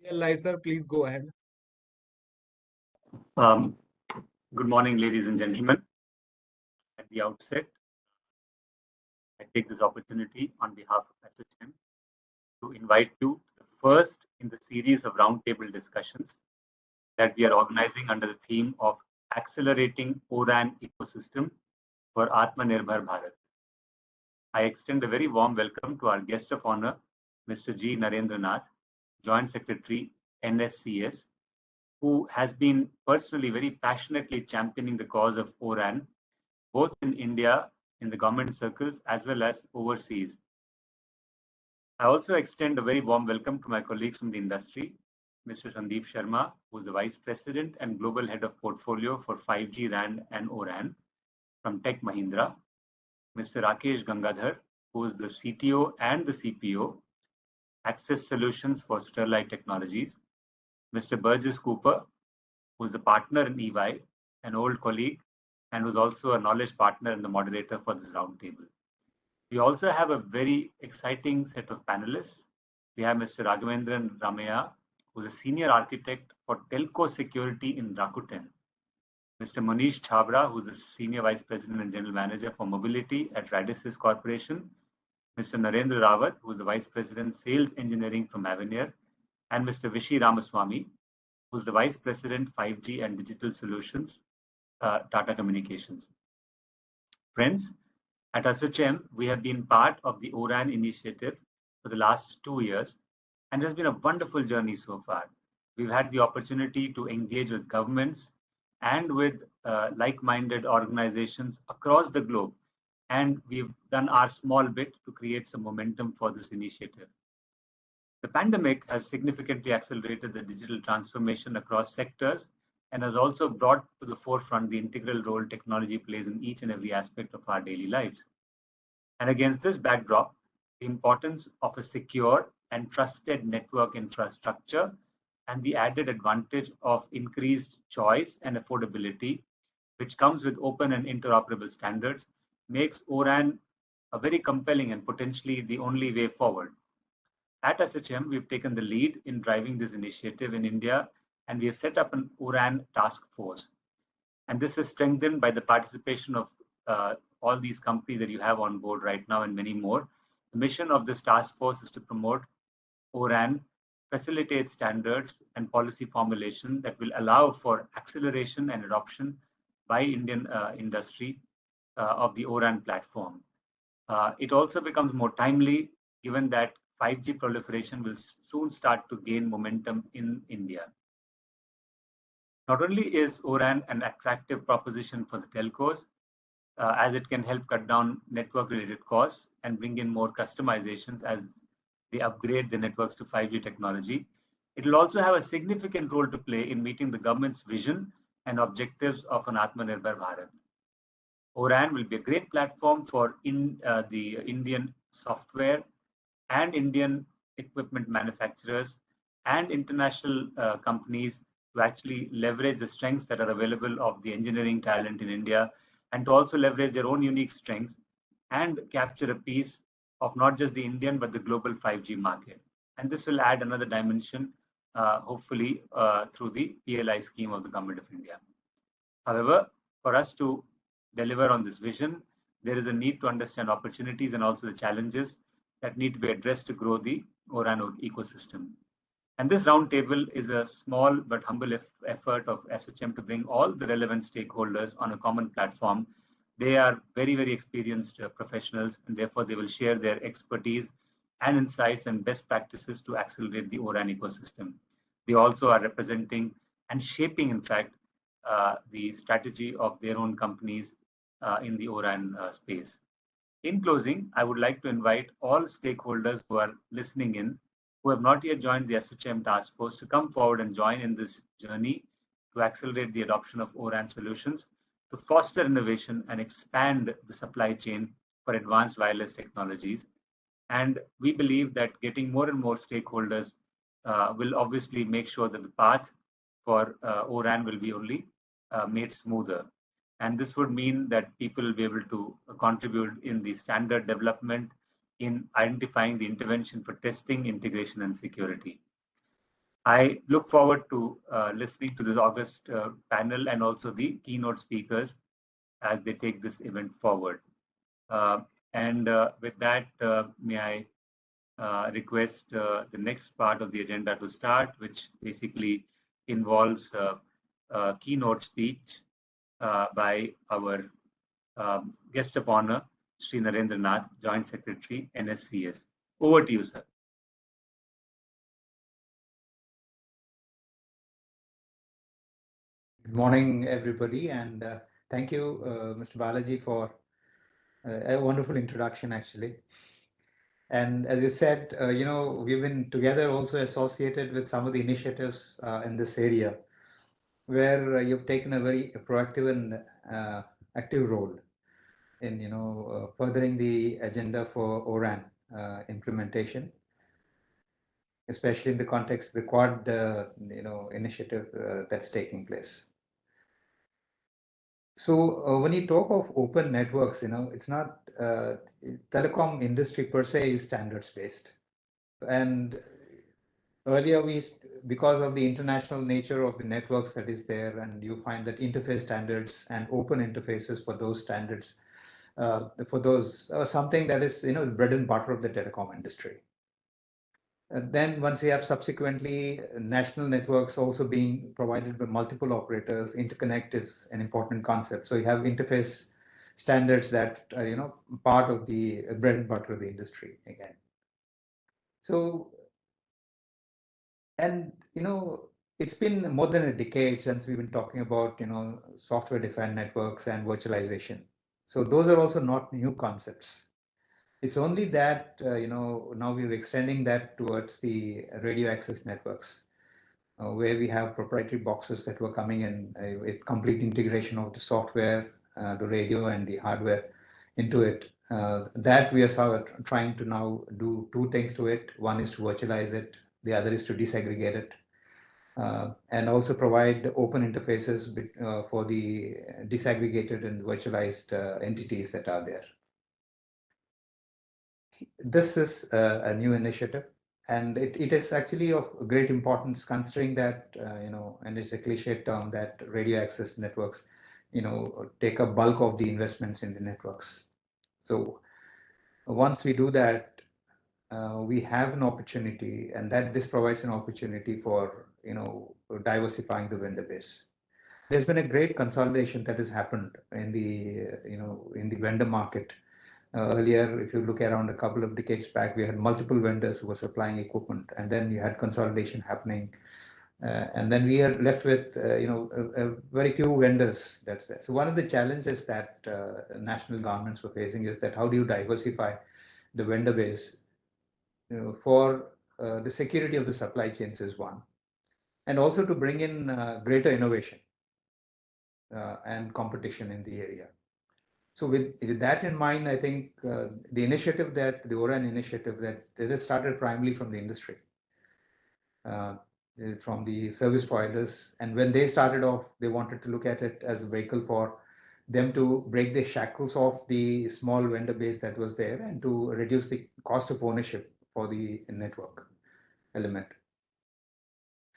Yeah, live, sir. Please go ahead. Um, Good morning, ladies and gentlemen. At the outset, I take this opportunity on behalf of ASSOCHAM to invite you to the first in the series of roundtable discussions that we are organizing under the theme of accelerating Oran ecosystem for Atmanirbhar Bharat. I extend a very warm welcome to our guest of honor, Mr. G. Narendranath, Joint Secretary, NSCS, who has been personally very passionately championing the cause of Oran both in India, in the government circles, as well as overseas. I also extend a very warm welcome to my colleagues from the industry, Mr. Sandeep Sharma, who is the Vice President and Global Head of Portfolio for 5G RAN and Oran from Tech Mahindra, Mr. Rakesh Gangadhar, who is the CTO and the CPO, Access Solutions for Sterlite Technologies, Mr. Burgess Cooper, who is the partner in EY, an old colleague, and was also a knowledge partner and the moderator for this roundtable. We also have a very exciting set of panelists. We have Mr. Raghavendran Ramaya, who's a senior architect for telco security in Rakuten. Mr. Manish Chabra, who's the senior vice president and general manager for mobility at Radisys Corporation. Mr. Narendra Rawat, who's the vice president sales engineering from Avenir, and Mr. Vishy Ramaswamy, who's the vice president 5G and digital solutions, Tata Communications. Friends, at ASSOCHAM, we have been part of the Oran initiative for the last 2 years, and it has been a wonderful journey so far. We've had the opportunity to engage with governments and with like-minded organizations across the globe, and we've done our small bit to create some momentum for this initiative. The pandemic has significantly accelerated the digital transformation across sectors and has also brought to the forefront the integral role technology plays in each and every aspect of our daily lives. And against this backdrop, the importance of a secure and trusted network infrastructure and the added advantage of increased choice and affordability, which comes with open and interoperable standards, makes Oran a very compelling and potentially the only way forward. At ASSOCHAM, we've taken the lead in driving this initiative in India, and we have set up an Oran task force. And this is strengthened by the participation of all these companies that you have on board right now and many more. The mission of this task force is to promote Oran, facilitate standards and policy formulation that will allow for acceleration and adoption by Indian industry of the Oran platform. It also becomes more timely given that 5G proliferation will soon start to gain momentum in India. Not only is Oran an attractive proposition for the telcos, as it can help cut down network-related costs and bring in more customizations as they upgrade the networks to 5G technology, it will also have a significant role to play in meeting the government's vision and objectives of an Atmanirbhar Bharat. Oran will be a great platform for the Indian software and Indian equipment manufacturers and international companies to actually leverage the strengths that are available of the engineering talent in India and to also leverage their own unique strengths and capture a piece of not just the Indian but the global 5G market. And this will add another dimension, hopefully, through the PLI scheme of the Government of India. However, for us to deliver on this vision, there is a need to understand opportunities and also the challenges that need to be addressed to grow the Oran ecosystem. And this roundtable is a small but humble effort of ASSOCHAM to bring all the relevant stakeholders on a common platform. They are very, very experienced professionals, and therefore they will share their expertise and insights and best practices to accelerate the Oran ecosystem. They also are representing and shaping, in fact, the strategy of their own companies in the Oran space. In closing, I would like to invite all stakeholders who are listening in, who have not yet joined the ASSOCHAM task force, to come forward and join in this journey to accelerate the adoption of Oran solutions, to foster innovation and expand the supply chain for advanced wireless technologies. And we believe that getting more and more stakeholders will obviously make sure that the path for Oran will be only made smoother. And this would mean that people will be able to contribute in the standard development, in identifying the intervention for testing, integration, and security. I look forward to listening to this August panel and also the keynote speakers as they take this event forward. And with that, may I request the next part of the agenda to start, which basically involves a keynote speech by our guest of honor, Sri Narendranath, Joint Secretary, NSCS. Over to you, sir. Good morning, everybody, and thank you, Mr. Balaji, for a wonderful introduction, actually. And as you said, we've been together also associated with some of the initiatives in this area, where you've taken a very proactive and active role in, furthering the agenda for Oran implementation, especially in the context of the Quad, initiative that's taking place. So when you talk of open networks, it's not telecom industry per se is standards based. And earlier because of the international nature of the networks that is there, and you find that interface standards and open interfaces for those standards, for those something that is bread and butter of the telecom industry. Then once we have subsequently national networks also being provided by multiple operators, interconnect is an important concept. So you have interface standards that are, part of the bread and butter of the industry again. So, and, it's been more than a decade since we've been talking about, software-defined networks and virtualization. So those are also not new concepts. It's only that, now we're extending that towards the radio access networks, where we have proprietary boxes that were coming in with complete integration of the software, the radio, and the hardware into it. That we are sort of trying to now do two things to it. One is to virtualize it, the other is to disaggregate it, and also provide open interfaces for the disaggregated and virtualized entities that are there. This is a new initiative, and it is actually of great importance, considering that, and it's a cliche term that radio access networks, take a bulk of the investments in the networks. So once we do that, we have an opportunity, and that this provides an opportunity for, diversifying the vendor base. There's been a great consolidation that has happened in the vendor market. Earlier, if you look around a couple of decades back, we had multiple vendors who were supplying equipment, and then you had consolidation happening. And then we are left with, a very few vendors that's there. So one of the challenges that national governments were facing is that how do you diversify the vendor base for the security of the supply chains is one, and also to bring in greater innovation and competition in the area. So with that in mind, I think the initiative the Oran initiative that started primarily from the industry, from the service providers. And when they started off, they wanted to look at it as a vehicle for them to break the shackles of the small vendor base that was there and to reduce the cost of ownership for the network element.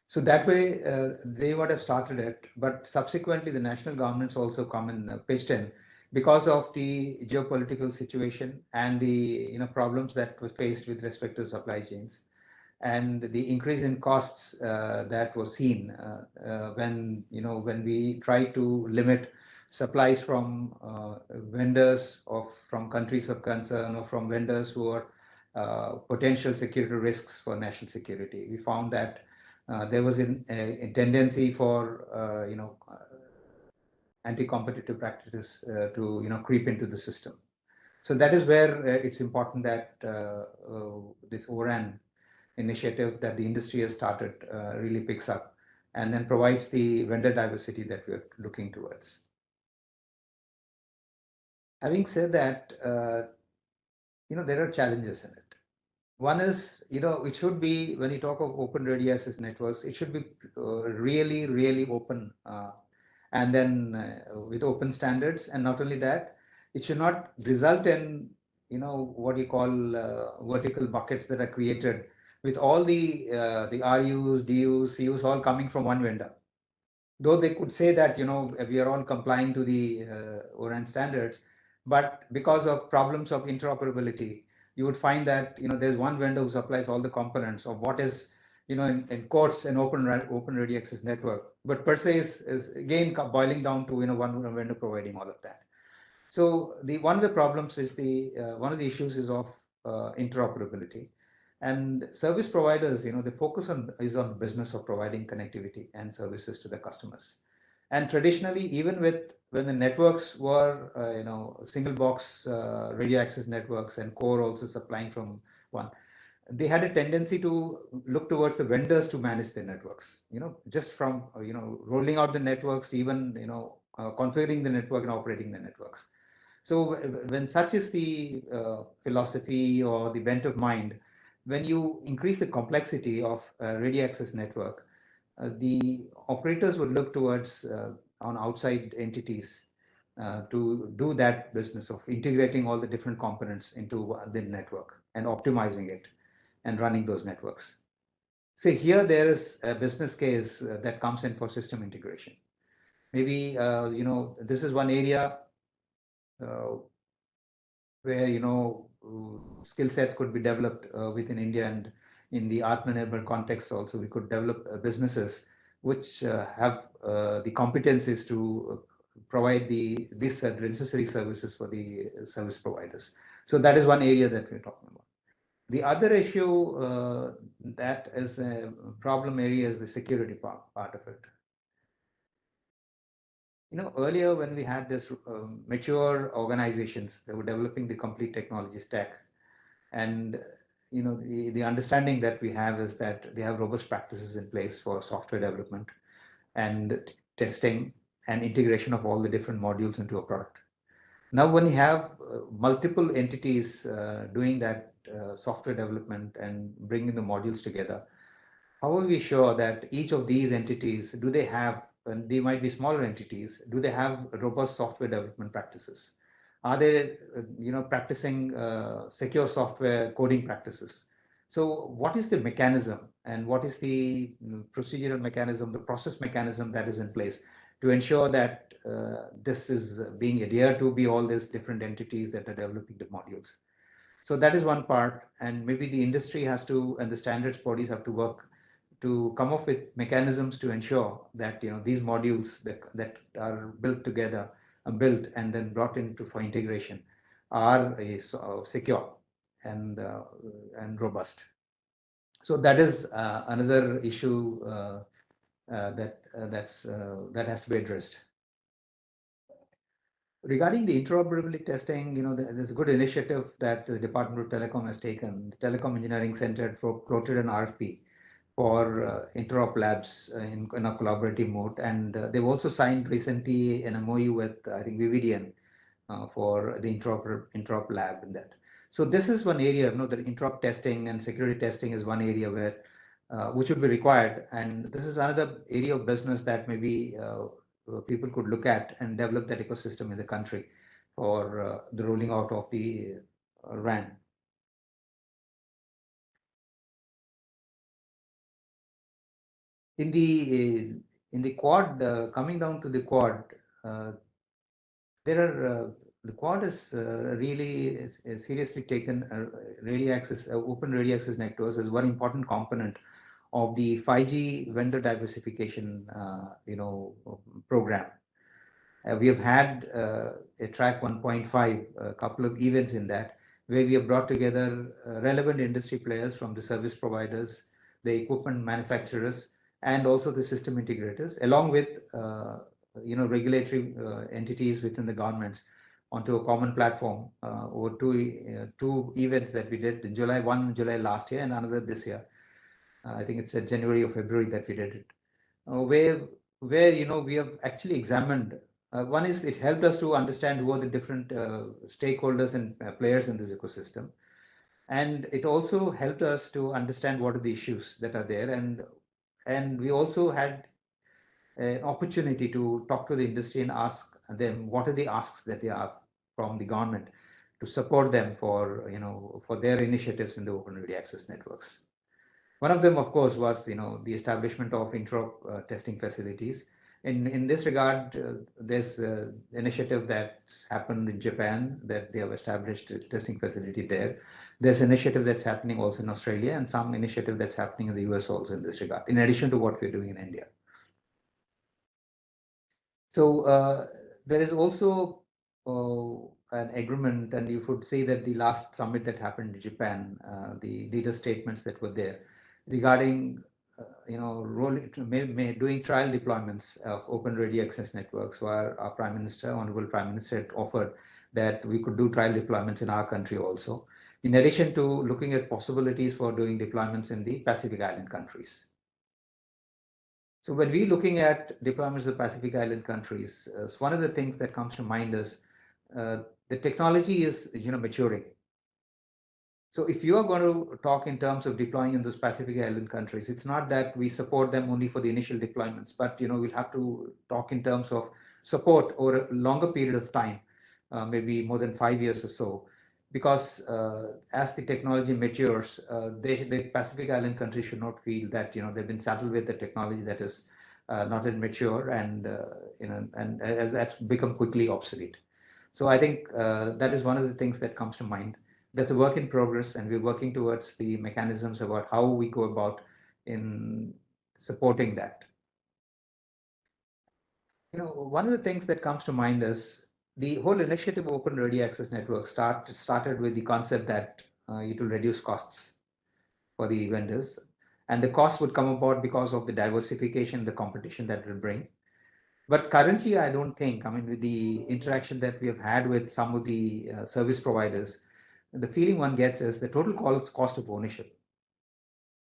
So that way, they would have started it, but subsequently the national governments also come and pitched in because of the geopolitical situation and the problems that were faced with respect to supply chains, and the increase in costs that was seen when we try to limit supplies from vendors from countries of concern or from vendors who are potential security risks for national security. We found that there was a tendency for anti-competitive practices to creep into the system. So that is where it's important that this Oran initiative that the industry has started really picks up and then provides the vendor diversity that we're looking towards. Having said that, there are challenges in it. One is, it should be, when you talk of open radio access networks, it should be really, really open, and then with open standards. And not only that, it should not result in, what you call vertical buckets that are created with all the RUs, DUs, CUs all coming from one vendor. Though they could say that, we are all complying to the Oran standards, but because of problems of interoperability, you would find that, there's one vendor who supplies all the components of what is, in quotes, an open ready access network, but per se is again boiling down to, one vendor providing all of that. So one of the problems is one of the issues is of interoperability, and service providers, the focus is on business of providing connectivity and services to the customers. And traditionally, even when the networks were, single box radio access networks and core also supplying from one, they had a tendency to look towards the vendors to manage their networks. Just from rolling out the networks to even configuring the network and operating the networks. So when such is the philosophy or the bent of mind, when you increase the complexity of a radio access network, the operators would look towards on outside entities to do that business of integrating all the different components into the network and optimizing it and running those networks. So here there is a business case that comes in for system integration. Maybe this is one area uh, where skill sets could be developed within India, and in the Atmanirbhar context also we could develop businesses which have the competencies to provide these necessary services for the service providers. So that is one area that we're talking about. The other issue that is a problem area is the security part of it. Earlier when we had this mature organizations that were developing the complete technology stack, and the understanding that we have is that they have robust practices in place for software development and testing and integration of all the different modules into a product. Now, when you have multiple entities doing that software development and bringing the modules together, how are we sure that each of these entities, do they have, and they might be smaller entities, do they have robust software development practices? Are they, practicing secure software coding practices? So what is the mechanism and what is the procedural mechanism, the process mechanism that is in place to ensure that this is being adhered to by all these different entities that are developing the modules? So that is one part, and maybe the industry has to, and the standards bodies have to work to come up with mechanisms to ensure that these modules that are built together, built and then brought into for integration, are secure and robust. So that is another issue that has to be addressed. Regarding the interoperability testing, there's a good initiative that the Department of Telecom has taken. The Telecom Engineering Center floated an RFP for interop labs in a collaborative mode, and they've also signed recently an MOU with I think VVDN for the interop lab in that. So this is one area, that interop testing and security testing is one area where which would be required, and this is another area of business that maybe people could look at and develop that ecosystem in the country for the rolling out of the RAN. In the quad, coming down to the quad, there are the quad is really seriously taken radio access, open radio access networks as one important component of the 5G vendor diversification, program. We have had a track 1.5, a couple of events in that, where we have brought together relevant industry players from the service providers, the equipment manufacturers, and also the system integrators, along with regulatory entities within the governments onto a common platform over two events that we did in July, one in July last year and another this year. I think it's January or February that we did it, where we have actually examined. One is it helped us to understand who are the different stakeholders and players in this ecosystem, and it also helped us to understand what are the issues that are there, and we also had an opportunity to talk to the industry and ask them what are the asks that they have from the government to support them for for their initiatives in the open radio access networks. One of them, of course, was the establishment of interop testing facilities. In this regard, there's initiative that's happened in Japan that they have established a testing facility there. There's initiative that's happening also in Australia, and some initiative that's happening in the US also in this regard, in addition to what we're doing in India. So there is also an agreement, and you could say that the last summit that happened in Japan, the leader statements that were there regarding doing trial deployments of open radio access networks, where our Prime Minister, Honorable Prime Minister, had offered that we could do trial deployments in our country also, in addition to looking at possibilities for doing deployments in the Pacific Island countries. So when we're looking at deployments of Pacific Island countries, one of the things that comes to mind is the technology is maturing. So if you are going to talk in terms of deploying in those Pacific Island countries, it's not that we support them only for the initial deployments, but we'll have to talk in terms of support over a longer period of time, maybe more than 5 years or so, because as the technology matures, the Pacific Island countries should not feel that they've been saddled with the technology that is not yet mature, and and as that's become quickly obsolete. So I think that is one of the things that comes to mind. That's a work in progress, and we're working towards the mechanisms about how we go about in supporting that. One of the things that comes to mind is the whole initiative of Open Radio Access Network started with the concept that it will reduce costs for the vendors, and the cost would come about because of the diversification, the competition that will bring. But currently, I don't think, with the interaction that we have had with some of the service providers, the feeling one gets is the total cost of ownership.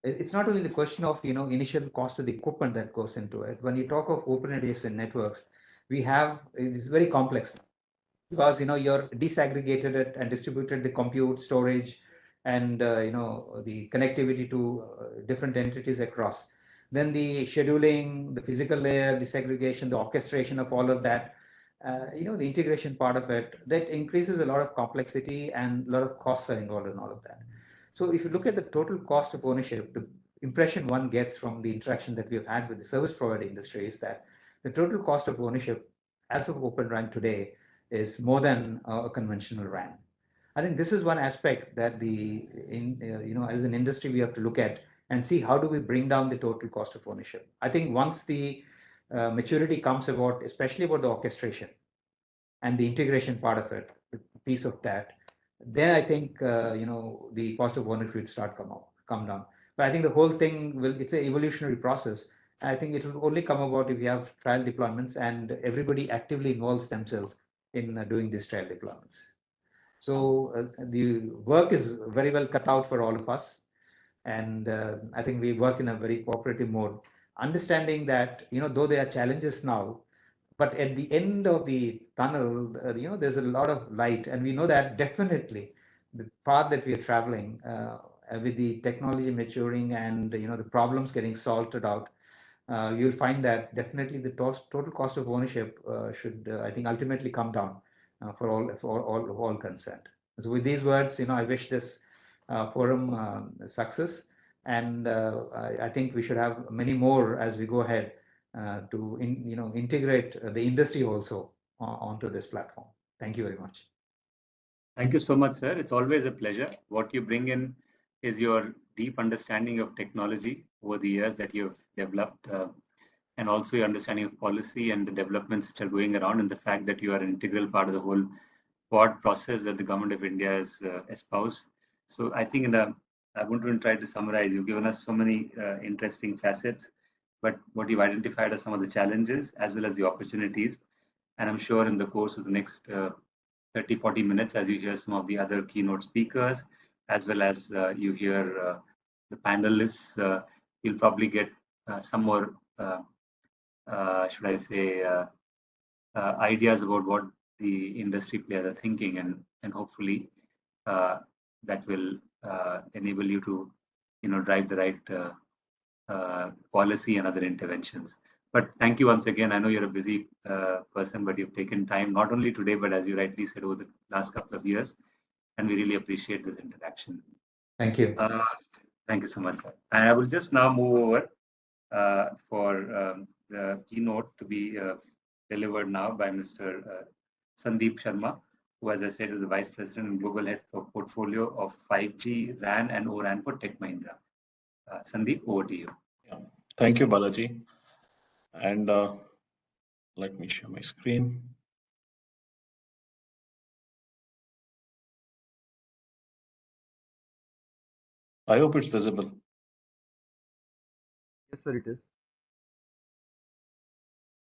It's not only the question of initial cost of the equipment that goes into it. When you talk of open adjacent networks, it's very complex, because you're disaggregated it and distributed the compute, storage, and the connectivity to different entities across. Then the scheduling, the physical layer, the segregation, the orchestration of all of that, the integration part of it, that increases a lot of complexity, and a lot of costs are involved in all of that. So if you look at the total cost of ownership, the impression one gets from the interaction that we have had with the service provider industry is that the total cost of ownership as of Open RAN today is more than a conventional RAN. I think this is one aspect that as an industry we have to look at and see how do we bring down the total cost of ownership. I think once the maturity comes about, especially about the orchestration and the integration part of it, the piece of that, then I think the cost of ownership will start come down. But I think the whole thing it's an evolutionary process. I think it will only come about if we have trial deployments and everybody actively involves themselves in doing these trial deployments. So the work is very well cut out for all of us, and I think we work in a very cooperative mode, understanding that though there are challenges now, but at the end of the tunnel, there's a lot of light, and we know that definitely the path that we are traveling with the technology maturing and the problems getting sorted out, you'll find that definitely the total cost of ownership should, I think, ultimately come down for all concerned. So with these words, I wish this forum success, and I think we should have many more as we go ahead to integrate the industry also onto this platform. Thank you very much. Thank you so much, sir. It's always a pleasure. What you bring in is your deep understanding of technology over the years that you've developed, and also your understanding of policy and the developments which are going around, and the fact that you are an integral part of the whole quad process that the government of India has espoused. So I think I want to try to summarize. You've given us so many interesting facets, but what you've identified are some of the challenges as well as the opportunities. And I'm sure in the course of the next 30, 40 minutes, as you hear some of the other keynote speakers, as well as you hear the panelists, you'll probably get some more, should I say, ideas about what the industry players are thinking, and hopefully that will enable you to drive the right policy and other interventions. But thank you once again. I know you're a busy person, but you've taken time not only today, but as you rightly said, over the last couple of years, and we really appreciate this interaction. Thank you. Thank you so much, sir. And I will just now move over for the keynote to be delivered now by Mr. Sandeep Sharma, who, as I said, is the Vice President and Global Head for Portfolio of 5G, RAN, and Oran for Tech Mahindra. Sandeep, over to you. Yeah. Thank you, Balaji. And let me share my screen. I hope it's visible. Yes, sir, it is.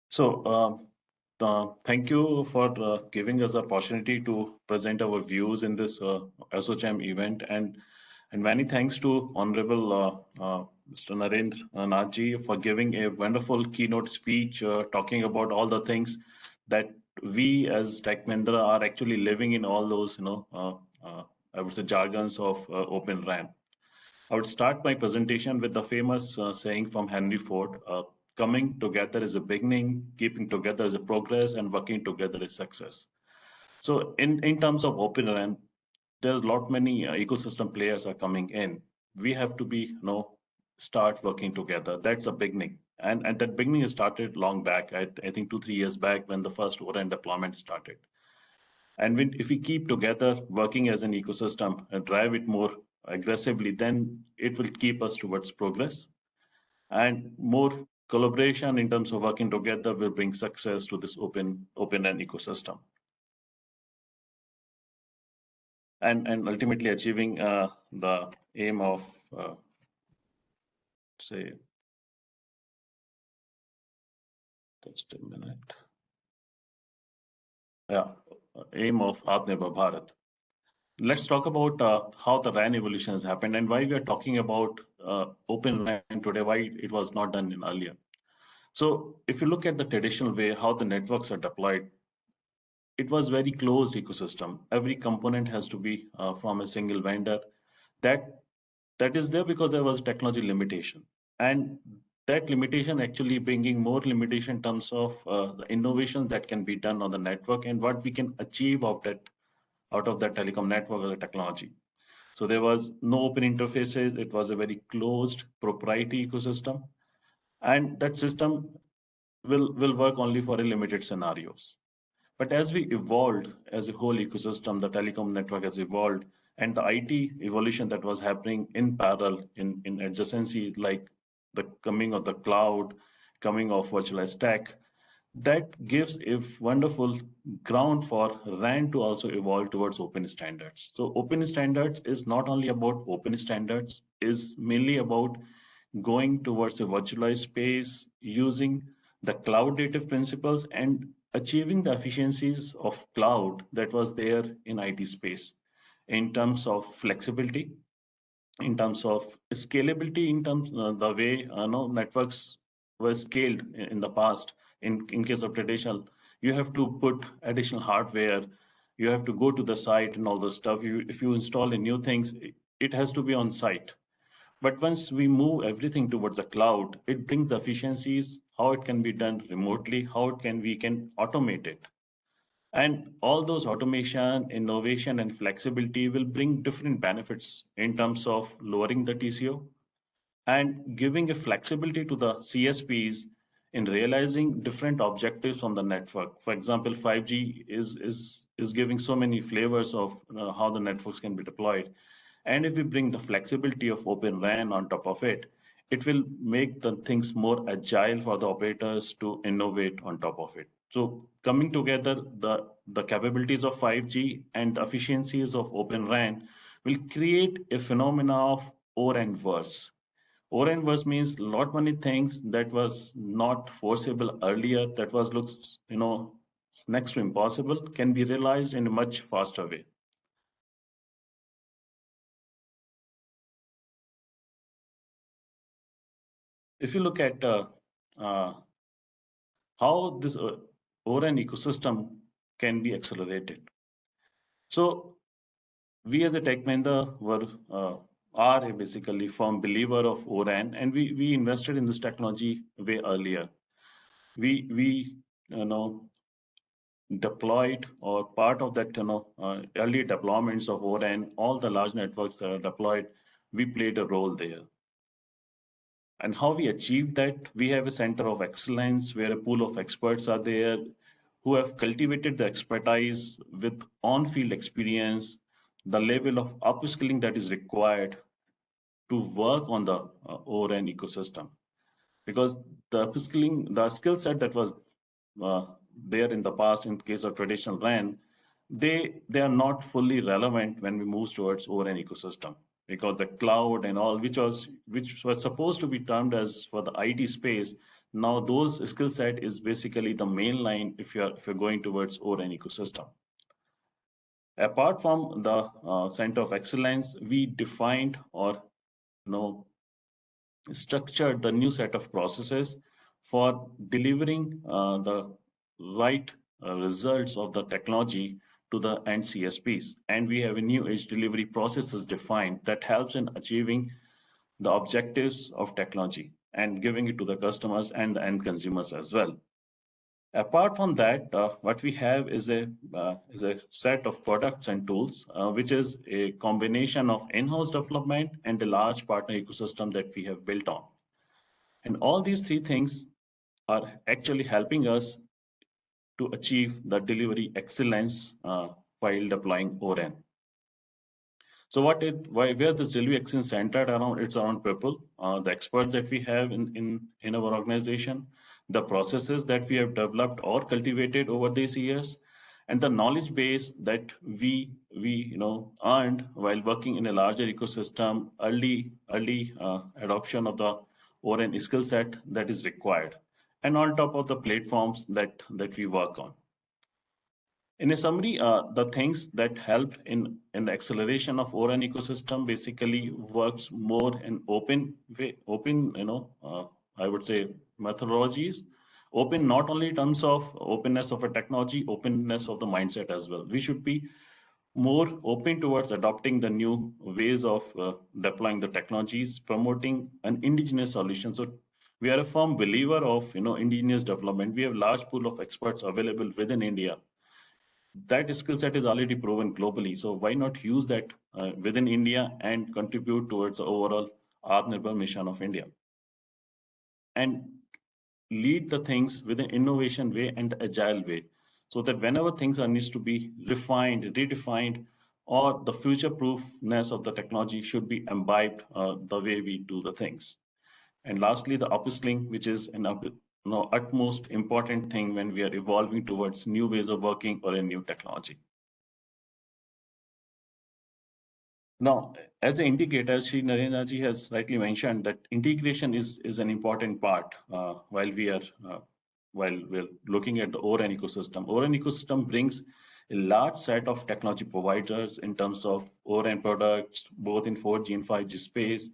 So, thank you for giving us the opportunity to present our views in this ASSOCHAM event, and many thanks to Honorable Mr. Narendra Nath ji for giving a wonderful keynote speech talking about all the things that we as Tech Mahindra are actually living in, all those, I would say, jargons of Open RAN. I would start my presentation with the famous saying from Henry Ford, coming together is a beginning, keeping together is a progress, and working together is success. So in terms of Open RAN, there's a lot many ecosystem players are coming in. We have to be, start working together. That's a beginning. And that beginning started long back, I think 2-3 years back when the first Oran deployment started. And if we keep together working as an ecosystem and drive it more aggressively, then it will keep us towards progress. And more collaboration in terms of working together will bring success to this open RAN ecosystem. And ultimately achieving the aim of, say, just a minute. Yeah, aim of Atmanirbhar Bharat. Let's talk about how the RAN evolution has happened and why we are talking about Open RAN today, why it was not done in earlier. So if you look at the traditional way, how the networks are deployed, it was very closed ecosystem. Every component has to be from a single vendor. That is there because there was technology limitation. And that limitation actually bringing more limitation in terms of the innovation that can be done on the network and what we can achieve out of that telecom network or the technology. So there was no open interfaces. It was a very closed proprietary ecosystem. And that system will work only for a limited scenarios. But as we evolved as a whole ecosystem, the telecom network has evolved, and the IT evolution that was happening in parallel in adjacency, like the coming of the cloud, coming of virtualized tech, that gives a wonderful ground for RAN to also evolve towards open standards. So open standards is not only about open standards, is mainly about going towards a virtualized space, using the cloud native principles and achieving the efficiencies of cloud that was there in IT space in terms of flexibility, in terms of scalability, in terms the way networks were scaled in the past. In case of traditional, you have to put additional hardware, you have to go to the site and all the stuff. If you install new things, it has to be on site. But once we move everything towards the cloud, it brings the efficiencies, how it can be done remotely, how we can automate it. And all those automation, innovation, and flexibility will bring different benefits in terms of lowering the TCO and giving a flexibility to the CSPs in realizing different objectives on the network. For example, 5G is giving so many flavors of how the networks can be deployed. And if we bring the flexibility of Open RAN on top of it, it will make the things more agile for the operators to innovate on top of it. So coming together, the capabilities of 5G and the efficiencies of Open RAN will create a phenomena of Oranverse. Oranverse means a lot many things that was not foreseeable earlier, that was looks next to impossible, can be realized in a much faster way. If you look at how this Oran ecosystem can be accelerated. So we as a Tech Mahindra are a basically firm believer of Oran, and we invested in this technology way earlier. We deployed or part of that early deployments of Oran, all the large networks that are deployed we played a role there. And how we achieved that, we have a center of excellence where a pool of experts are there who have cultivated the expertise with on-field experience, the level of upskilling that is required to work on the Oren ecosystem. Because the upskilling, the skill set that was there in the past in case of traditional RAN, they are not fully relevant when we move towards Oren ecosystem, because the cloud and all, which was supposed to be termed as for the IT space, now those skill set is basically the main line if you're going towards Oren ecosystem. Apart from the center of excellence, we defined or structured the new set of processes for delivering the right results of the technology to the end CSPs. And we have a new age delivery processes defined that helps in achieving the objectives of technology and giving it to the customers and the end consumers as well. Apart from that, what we have is a set of products and tools, which is a combination of in-house development and a large partner ecosystem that we have built on. And all these three things are actually helping us to achieve the delivery excellence while deploying Oren. So where this delivery excellence centered around, it's around people, the experts that we have in our organization, the processes that we have developed or cultivated over these years, and the knowledge base that we earned while working in a larger ecosystem, early adoption of the Oren skill set that is required, and on top of the platforms that we work on. In a summary, the things that helped in the acceleration of Oren ecosystem basically works more in open way, I would say methodologies, open not only in terms of openness of a technology, openness of the mindset as well. We should be more open towards adopting the new ways of deploying the technologies, promoting an indigenous solution. So we are a firm believer of indigenous development. We have large pool of experts available within India. That skill set is already proven globally. So why not use that within India and contribute towards the overall Atmanirbhar mission of India? And lead the things with an innovation way and the agile way, so that whenever things needs to be refined, redefined, or the future proofness of the technology should be imbibed the way we do the things. And lastly, the upskilling, which is an utmost important thing when we are evolving towards new ways of working or a new technology. Now, as an integrator, Sri Narendra ji has rightly mentioned that integration is an important part while we're looking at the Oren ecosystem. Oren ecosystem brings a large set of technology providers in terms of Oren products, both in 4G and 5G space,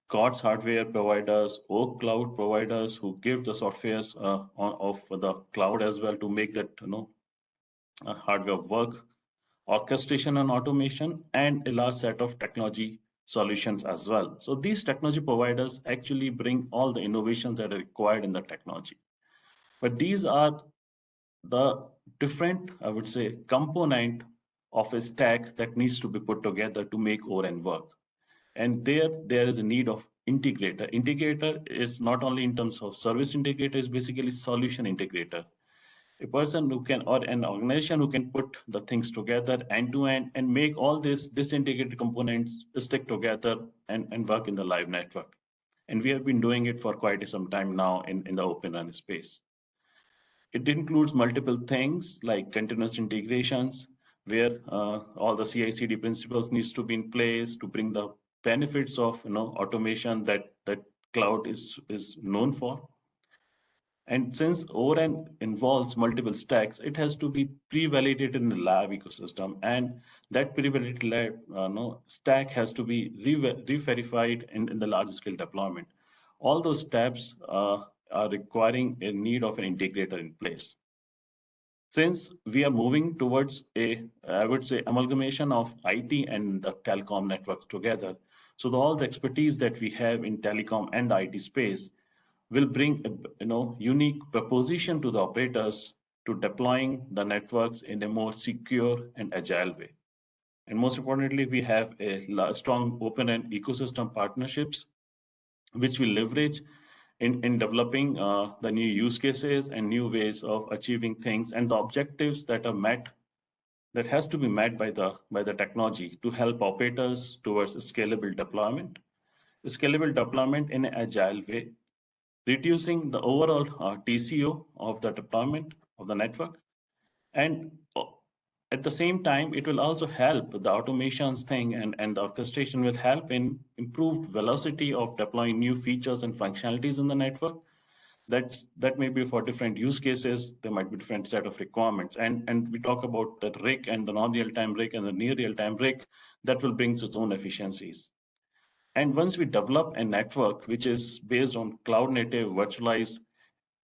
COTS hardware providers, Oak cloud providers who give the softwares of the cloud as well to make that hardware work, orchestration and automation, and a large set of technology solutions as well. So these technology providers actually bring all the innovations that are required in the technology. But these are the different, I would say, component of a stack that needs to be put together to make Oren work. And there is a need of integrator. Integrator is not only in terms of service integrator, is basically solution integrator. A person who can, or an organization who can put the things together end to end and make all these disintegrated components stick together and work in the live network. And we have been doing it for quite some time now in the Open RAN space. It includes multiple things like continuous integrations, where all the CI/CD principles needs to be in place to bring the benefits of automation that cloud is known for. And since Oren involves multiple stacks, it has to be pre-validated in the lab ecosystem, and that pre-validated lab stack has to be re-verified in the large scale deployment. All those steps are requiring a need of an integrator in place. Since we are moving towards I would say, amalgamation of IT and the telecom networks together, so all the expertise that we have in telecom and the IT space will bring a unique proposition to the operators to deploying the networks in a more secure and agile way. And most importantly, we have a strong open and ecosystem partnerships, which we leverage in developing the new use cases and new ways of achieving things and the objectives that are met, that has to be met by the technology to help operators towards scalable deployment. Scalable deployment in an agile way, reducing the overall TCO of the deployment of the network. And at the same time, it will also help the automations thing and the orchestration will help in improved velocity of deploying new features and functionalities in the network. That may be for different use cases. There might be different set of requirements. And we talk about that RIC and the non-real-time RIC and the near real-time RIC, that will bring its own efficiencies. And once we develop a network which is based on cloud native, virtualized,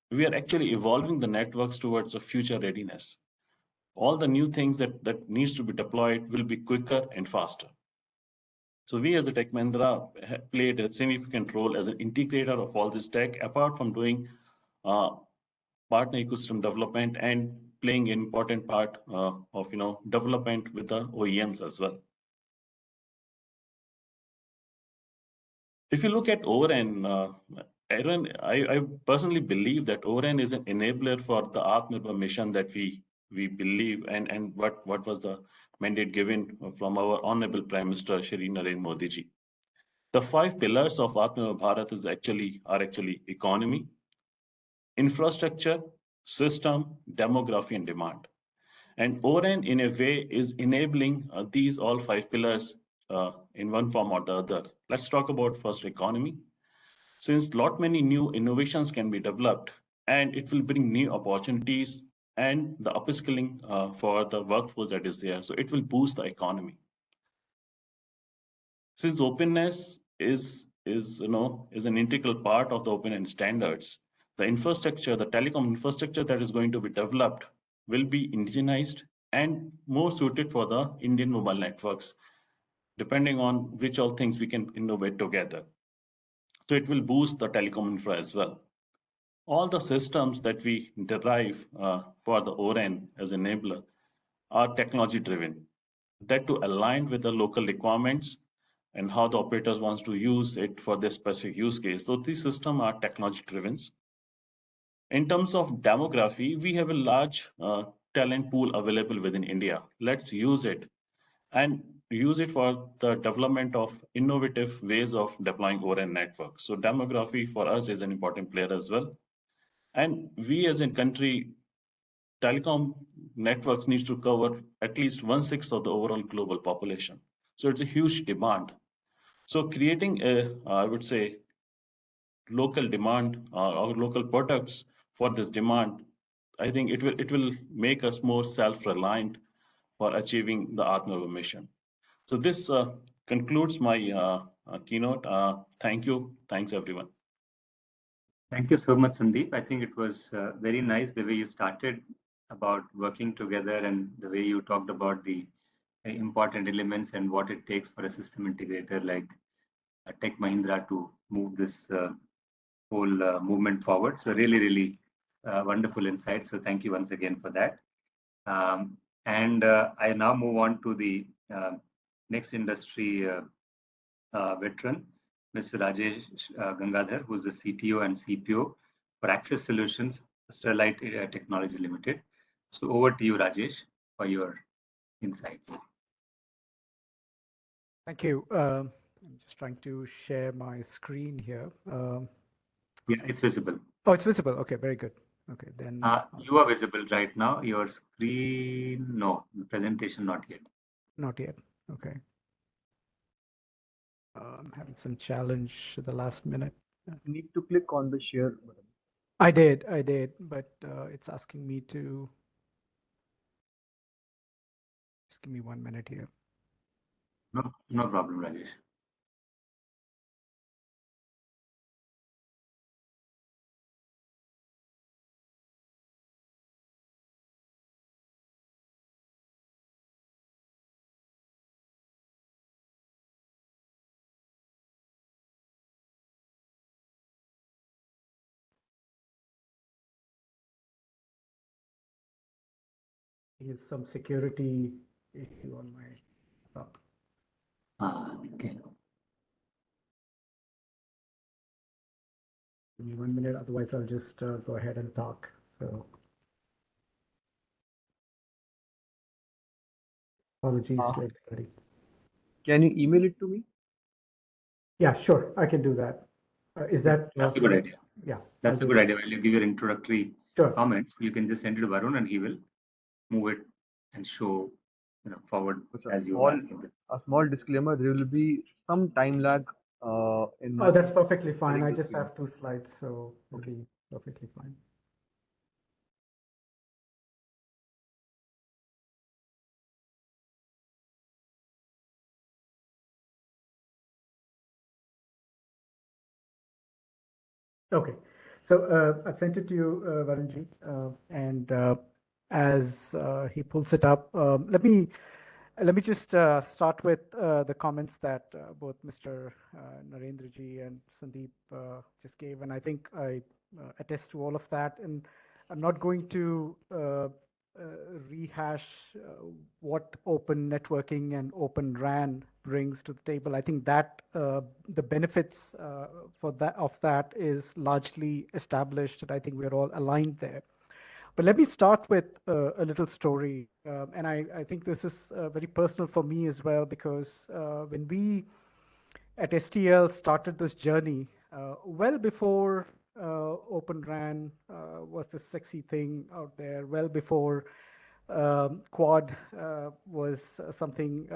we are actually evolving the networks towards a future readiness. All the new things that needs to be deployed will be quicker and faster. So we as a Tech Mahindra played a significant role as an integrator of all this tech, apart from doing partner ecosystem development and playing an important part of development with the OEMs as well. If you look at Oren, Aaron, I personally believe that Oren is an enabler for the Atmanirbhar mission that we believe, and what was the mandate given from our Honorable Prime Minister Shri Narendra Modi ji. The 5 pillars of Atmanirbhar Bharat are actually economy, infrastructure, system, demography, and demand. And Oren, in a way, is enabling these all 5 pillars in one form or the other. Let's talk about first economy. Since many new innovations can be developed, and it will bring new opportunities and the upskilling for the workforce that is there. So it will boost the economy. Since openness is an integral part of the open standards, the infrastructure, the telecom infrastructure that is going to be developed will be indigenized and more suited for the Indian mobile networks, depending on which all things we can innovate together. So it will boost the telecom infra as well. All the systems that we derive for the Oren as enabler are technology driven, that to align with the local requirements and how the operators wants to use it for this specific use case. So these systems are technology driven. In terms of demography, we have a large talent pool available within India. Let's use it and use it for the development of innovative ways of deploying Oren networks. So demography for us is an important player as well. And we as a country, telecom networks needs to cover at least 1/6 of the overall global population. So it's a huge demand. So creating I would say, local demand or local products for this demand, I think it will make us more self-reliant for achieving the Atmanirbhar mission. So this concludes my keynote. Thank you. Thanks, everyone. Thank you so much, Sandeep. I think it was very nice the way you started about working together and the way you talked about the important elements and what it takes for a system integrator like Tech Mahindra to move this whole movement forward. So really wonderful insight. So thank you once again for that. And I now move on to the next industry veteran, Mr. Rajesh Gangadhar, who is the CTO and CPO for Access Solutions, Sterlite Technology Limited. So over to you, Rajesh, for your insights. Thank you. I'm just trying to share my screen here. Yeah, it's visible. Oh, it's visible. Okay, very good. Okay, then. You are visible right now. Your screen, no, the presentation not yet. Not yet. Okay. I'm having some challenge at the last minute. You need to click on the share button. I did, but it's asking me to. Just give me 1 minute here. No problem, Rajesh. Here's some security issue on my Okay. Give me 1 minute, otherwise I'll just go ahead and talk. So apologies to everybody. Can you email it to me? Yeah, sure, I can do that. Is that That's a good idea. Yeah, That's I'll a do good that. idea. While you give your introductory Sure. comments, you can just send it to Varun and he will move it and show forward as you ask him. A small disclaimer: there will be some time lag in my. Oh, that's perfectly fine. getting I the just screen. have 2 slides, so it'll be perfectly fine. Okay, so I've sent it to you, Varunji, and as he pulls it up, let me just start with the comments that both Mr. Narendraji and Sandeep just gave, and I think I attest to all of that. And I'm not going to rehash what open networking and open RAN brings to the table. I think that the benefits for that is largely established, and I think we're all aligned there. But let me start with a little story. And I think this is very personal for me as well, because when we at STL started this journey, well before Open RAN was the sexy thing out there, well before Quad was something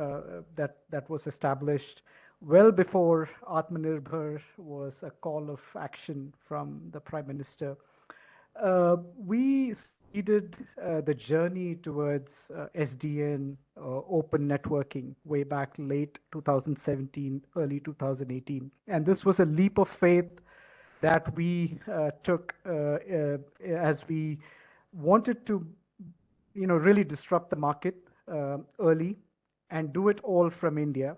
that was established, well before Atmanirbhar was a call of action from the Prime Minister. We seeded the journey towards SDN, open networking, way back late 2017, early 2018. And this was a leap of faith that we took as we wanted to, really disrupt the market early and do it all from India,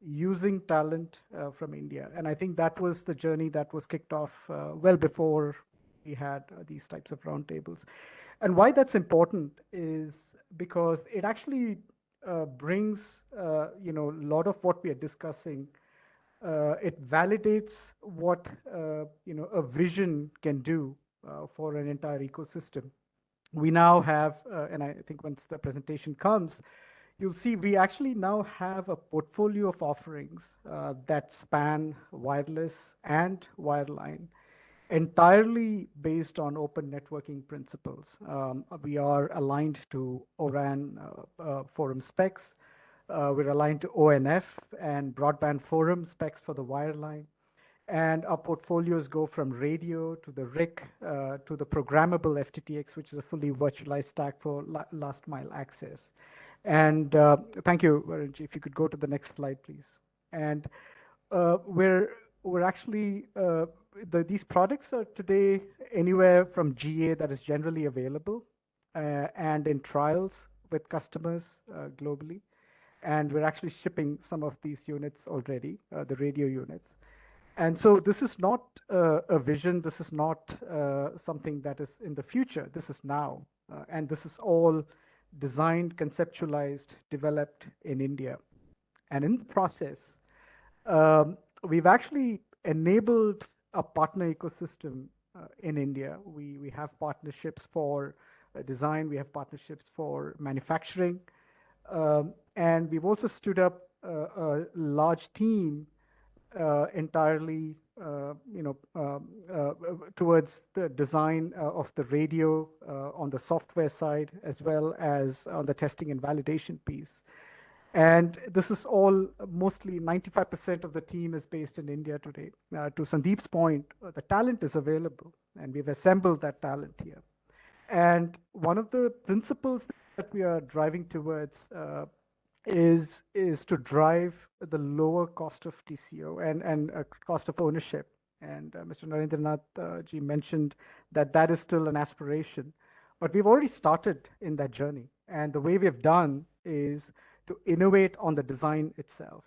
using talent from India. And I think that was the journey that was kicked off well before we had these types of roundtables. And why that's important is because it actually brings, a lot of what we are discussing. It validates what, a vision can do for an entire ecosystem. We now have, and I think once the presentation comes, you'll see we actually now have a portfolio of offerings that span wireless and wireline, entirely based on open networking principles. We are aligned to Oran forum specs. We're aligned to ONF and broadband forum specs for the wireline. And our portfolios go from radio to the RIC to the programmable FTTX, which is a fully virtualized stack for last mile access. And thank you, Varunji. If you could go to the next slide, please. And we're actually these products are today anywhere from GA that is generally available and in trials with customers globally. And we're actually shipping some of these units already, the radio units. And so this is not a vision. This is not something that is in the future. This is now. And this is all designed, conceptualized, developed in India. And in the process, we've actually enabled a partner ecosystem in India. We have partnerships for design. We have partnerships for manufacturing. And we've also stood up a large team entirely, towards the design of the radio on the software side, as well as on the testing and validation piece. And this is all mostly 95% of the team is based in India today. To Sandeep's point, the talent is available, and we've assembled that talent here. And one of the principles that we are driving towards is to drive the lower cost of TCO and cost of ownership. And Mr. Narendranath ji mentioned that that is still an aspiration, but we've already started in that journey. And the way we've done is to innovate on the design itself,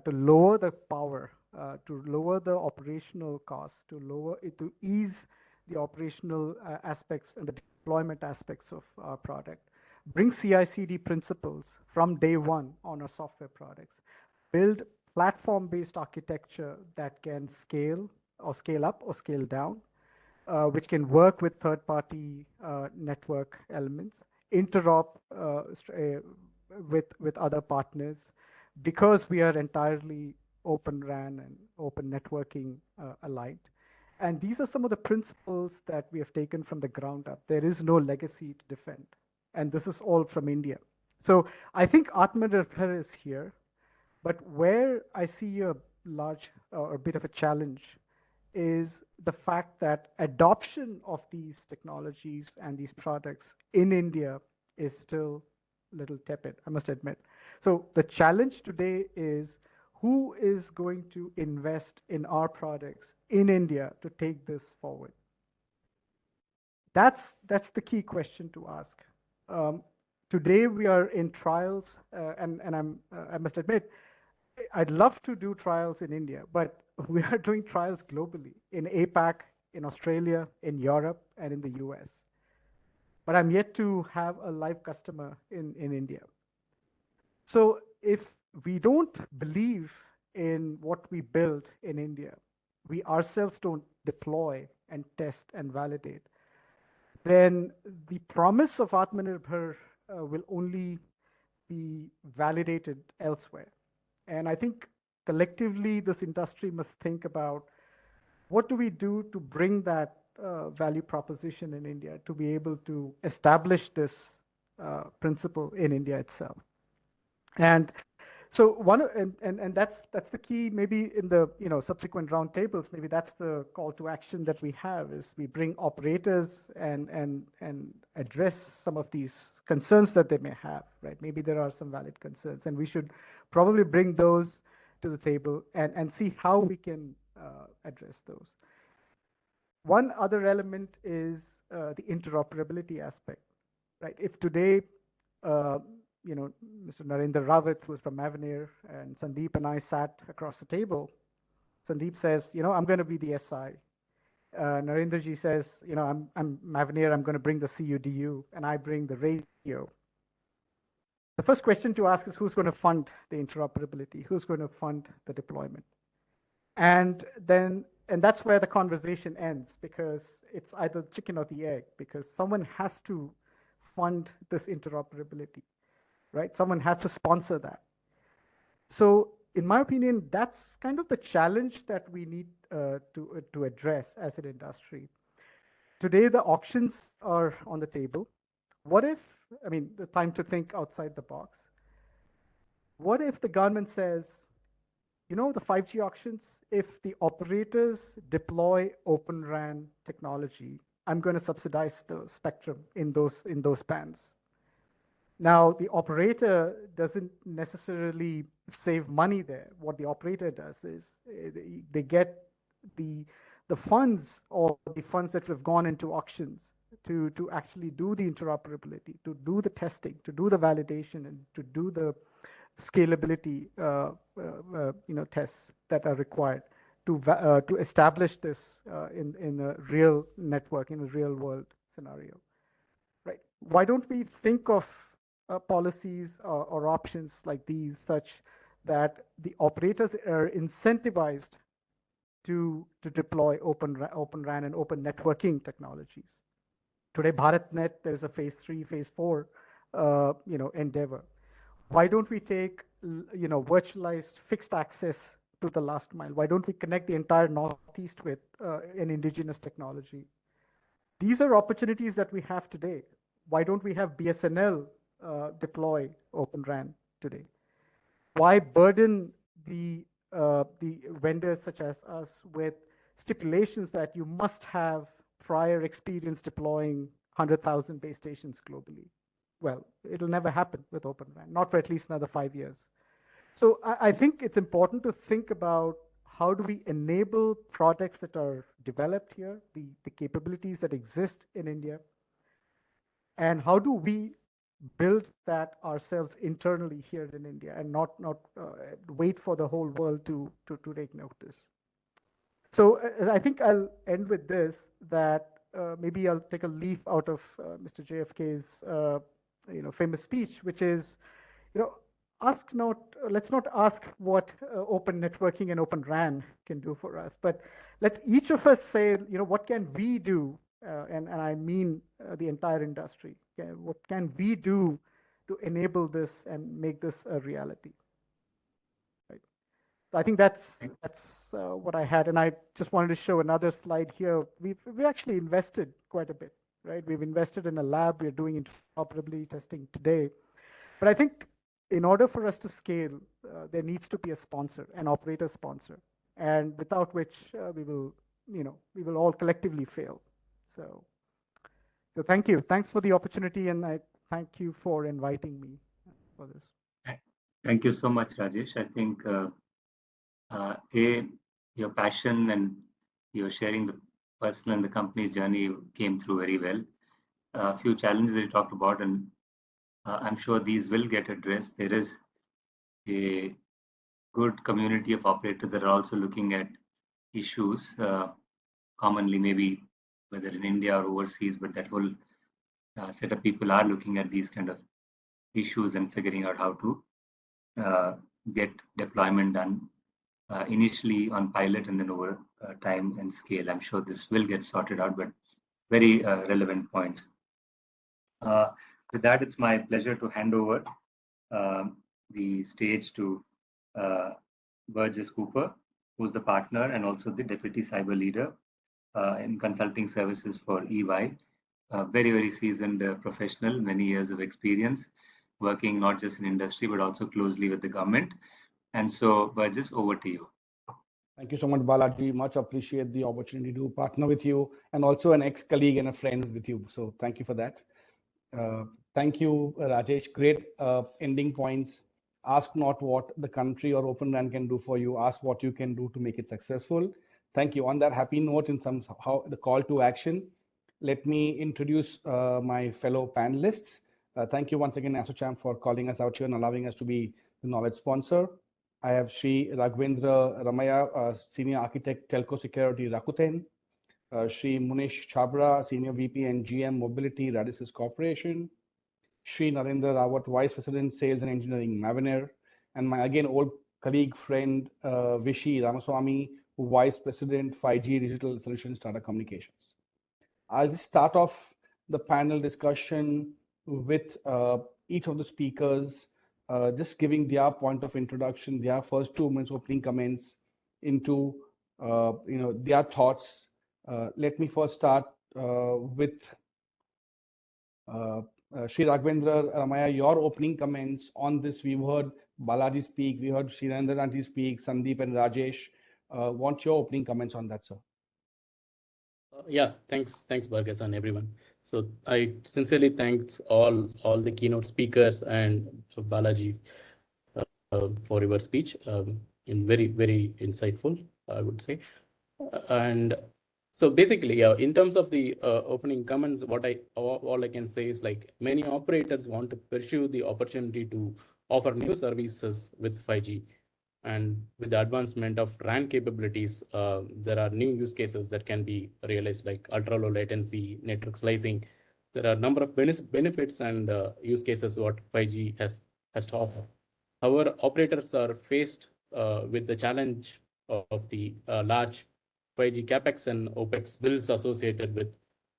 to lower the power, to lower the operational costs, to ease the operational aspects and the deployment aspects of our product. bring CI/CD principles from day one on our software products, build platform-based architecture that can scale or scale up or scale down, which can work with third-party network elements, interop with other partners, because we are entirely Open RAN and open networking aligned. And these are some of the principles that we have taken from the ground up. There is no legacy to defend. And this is all from India. So I think Atmanirbhar is here. But where I see a large or a bit of a challenge is the fact that adoption of these technologies and these products in India is still a little tepid, I must admit. So the challenge today is who is going to invest in our products in India to take this forward? That's the key question to ask. Today we are in trials, and I must admit, I'd love to do trials in India, but we are doing trials globally in APAC, in Australia, in Europe, and in the US. But I'm yet to have a live customer in India. So if we don't believe in what we build in India, we ourselves don't deploy and test and validate, then the promise of Atmanirbhar will only be validated elsewhere. And I think collectively, this industry must think about what do we do to bring that value proposition in India to be able to establish this principle in India itself. And so that's the key. Maybe in the subsequent roundtables, maybe that's the call to action that we have, is we bring operators and address some of these concerns that they may have. Right? Maybe there are some valid concerns, and we should probably bring those to the table and see how we can address those. One other element is the interoperability aspect. Right? If today Mr. Narendra Rawat, who's from Avenir, and Sandeep and I sat across the table. Sandeep says, I'm going to be the SI. Narendraji says, I'm Avenir, I'm going to bring the CUDU, and I bring the radio. The first question to ask is who's going to fund the interoperability? Who's going to fund the deployment? And that's where the conversation ends, because it's either chicken or the egg, because someone has to fund this interoperability. Right? Someone has to sponsor that. So in my opinion, that's kind of the challenge that we need to address as an industry. Today, the auctions are on the table. What if, the time to think outside the box. What if the government says, the 5G auctions, if the operators deploy Open RAN technology, I'm going to subsidize the spectrum in those bands. Now, the operator doesn't necessarily save money there. What the operator does is they get the funds, or the funds that have gone into auctions to actually do the interoperability, to do the testing, to do the validation, and to do the scalability tests that are required to establish this in a real network, in a real world scenario. Right? Why don't we think of policies or options like these, such that the operators are incentivized to deploy Open RAN and open networking technologies? Today, BharatNet, there's a phase 3, phase 4, endeavor. Why don't we take, virtualized fixed access to the last mile? Why don't we connect the entire Northeast with an indigenous technology? These are opportunities that we have today. Why don't we have BSNL deploy Open RAN today? Why burden the vendors such as us with stipulations that you must have prior experience deploying 100,000 base stations globally? Well, it'll never happen with Open RAN, not for at least another 5 years. So I think it's important to think about how do we enable products that are developed here, the capabilities that exist in India, and how do we build that ourselves internally here in India, and not wait for the whole world to take notice. So I think I'll end with this, that maybe I'll take a leaf out of Mr. JFK's famous speech, which is, let's not ask what open networking and open RAN can do for us, but let each of us say, what can we do, and I mean the entire industry. What can we do to enable this and make this a reality? Right. So I think that's what I had, and I just wanted to show another slide here. We actually invested quite a bit, right? We've invested in a lab. We're doing interoperability testing today, but I think in order for us to scale, there needs to be a sponsor, an operator sponsor, and without which we will all collectively fail. So thank you. Thanks for the opportunity, and I thank you for inviting me for this. Thank you so much, Rajesh. I think your passion and your sharing the personal and the company's journey came through very well. A few challenges that you talked about, and I'm sure these will get addressed. There is a good community of operators that are also looking at issues commonly, maybe whether in India or overseas, but that whole set of people are looking at these kind of issues and figuring out how to get deployment done initially on pilot and then over time and scale. I'm sure this will get sorted out, but very relevant points. With that, it's my pleasure to hand over the stage to Burgess Cooper, who's the partner and also the deputy cyber leader in consulting services for EY. Very, very seasoned professional, many years of experience, working not just in industry, but also closely with the government. And so, Burgess, over to you. Thank you so much, Balaji. Much appreciate the opportunity to partner with you, and also an ex-colleague and a friend with you. So thank you for that. Thank you, Rajesh. Great ending points. Ask not what the country or Open RAN can do for you. Ask what you can do to make it successful. Thank you. On that happy note, in somehow the call to action, let me introduce my fellow panelists. Thank you once again, ASSOCHAM, for calling us out here and allowing us to be the knowledge sponsor. I have Sri Raghavendra Ramaya, Senior Architect, Telco Security, Rakuten. Sri Munish Chabra, Senior VP and GM Mobility, Radisys Corporation. Sri Narendra Rawat, Vice President, Sales and Engineering, Mavener. And my, again, old colleague, friend, Vishy Ramaswamy, Vice President, 5G Digital Solutions, Tata Communications. I'll just start off the panel discussion with each of the speakers, just giving their point of introduction, their first 2 minutes opening comments into their thoughts. Let me first start with Sri Raghavendra Ramaya, your opening comments on this. We've heard Balaji speak, we heard Sri Narendra speak, Sandeep and Rajesh. Want your opening comments on that, sir? Yeah, thanks, Burgess, and everyone. So I sincerely thanks all the keynote speakers and Balaji for your speech. In very, very insightful, I would say. And so basically, yeah, in terms of the opening comments, all I can say is, like, many operators want to pursue the opportunity to offer new services with 5G. And with the advancement of RAN capabilities, there are new use cases that can be realized, like ultra low latency, network slicing. There are a number of benefits and use cases what 5G has to offer. However, operators are faced with the challenge of the large 5G capex and OPEX bills associated with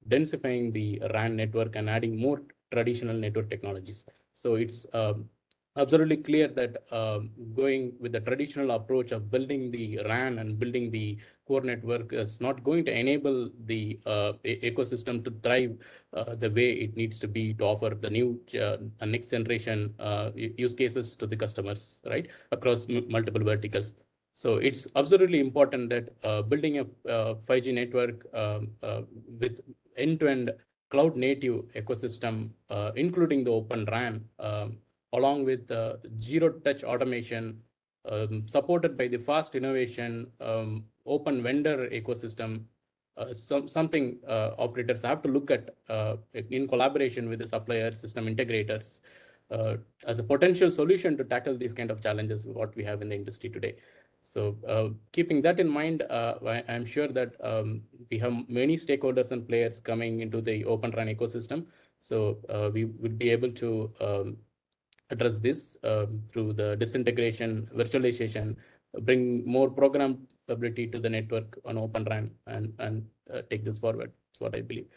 densifying the RAN network and adding more traditional network technologies. So it's absolutely clear that going with the traditional approach of building the RAN and building the core network is not going to enable the ecosystem to thrive the way it needs to be to offer the new next generation use cases to the customers, right, across multiple verticals. So it's absolutely important that building a 5G network with end-to-end cloud native ecosystem, including the Open RAN, along with zero touch automation, supported by the fast innovation, open vendor ecosystem, something operators have to look at in collaboration with the supplier system integrators as a potential solution to tackle these kind of challenges what we have in the industry today. So keeping that in mind, I'm sure that we have many stakeholders and players coming into the Open RAN ecosystem. So we would be able to address this through the disintegration, virtualization, bring more programmability to the network on Open RAN, and take this forward. That's what I believe.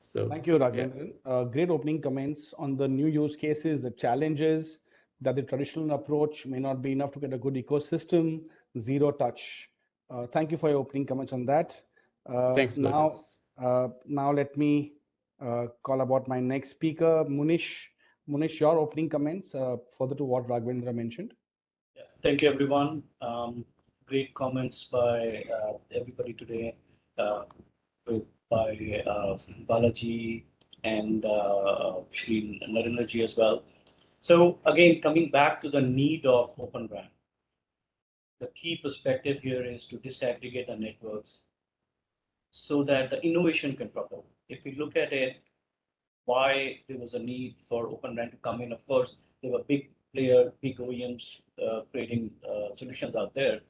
So thank you, Raghavendran. Great opening comments on the new use cases, the challenges that the traditional approach may not be enough to get a good ecosystem, zero touch. Thank you for your opening comments on that. Thanks, now let me call about my next speaker, Munish. Munish, your opening comments further to what Raghavendra mentioned. Yeah, thank you, everyone. Great comments by everybody today, by Balaji and Shri Narendraji as well. So again, coming back to the need of Open RAN, the key perspective here is to disaggregate the networks so that the innovation can propel. If we look at it, why there was a need for Open RAN to come in, of course, there were big players, big OEMs creating solutions out there,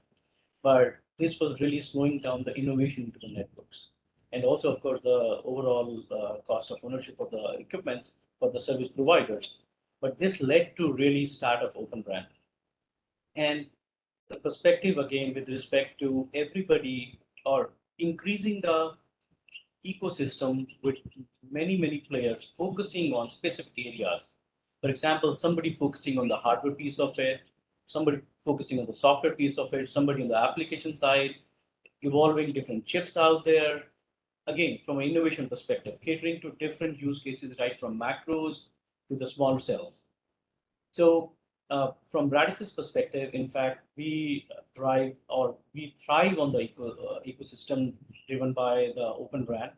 but this was really slowing down the innovation into the networks. And also, of course, the overall cost of ownership of the equipments for the service providers. But this led to really start of Open RAN. And the perspective, again, with respect to everybody or increasing the ecosystem with many players focusing on specific areas. For example, somebody focusing on the hardware piece of it, somebody focusing on the software piece of it, somebody on the application side, evolving different chips out there. Again, from an innovation perspective, catering to different use cases, right from macros to the small cells. So from Radis's perspective, in fact, we thrive on the ecosystem driven by the Open RAN,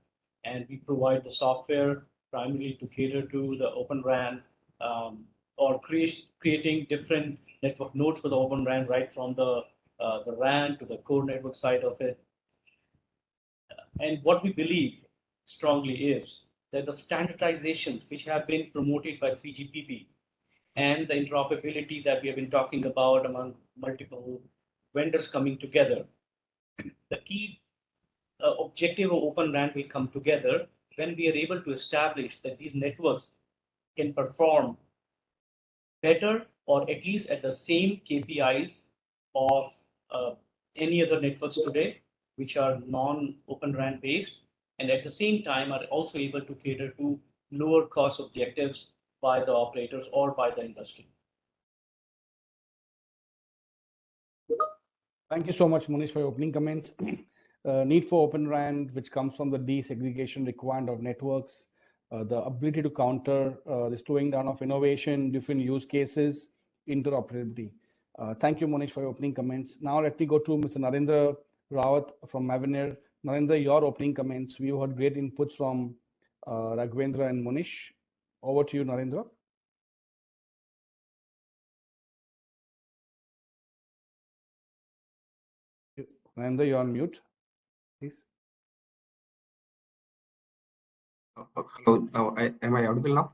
and we provide the software primarily to cater to the Open RAN or creating different network nodes for the Open RAN, right from the RAN to the core network side of it. And what we believe strongly is that the standardizations which have been promoted by 3GPP and the interoperability that we have been talking about among multiple vendors coming together, the key objective of Open RAN will come together when we are able to establish that these networks can perform better or at least at the same KPIs of any other networks today, which are non-Open RAN based, and at the same time are also able to cater to lower cost objectives by the operators or by the industry. Thank you so much, Munish, for your opening comments. Need for Open RAN, which comes from the desegregation requirement of networks, the ability to counter the slowing down of innovation, different use cases, interoperability. Thank you, Munish, for your opening comments. Now let me go to Mr. Narendra Rawat from Avenir. Narendra, your opening comments. We've heard great inputs from Raghavendra and Munish. Over to you, Narendra. Narendra, you're on mute, please. Hello, now am I audible now?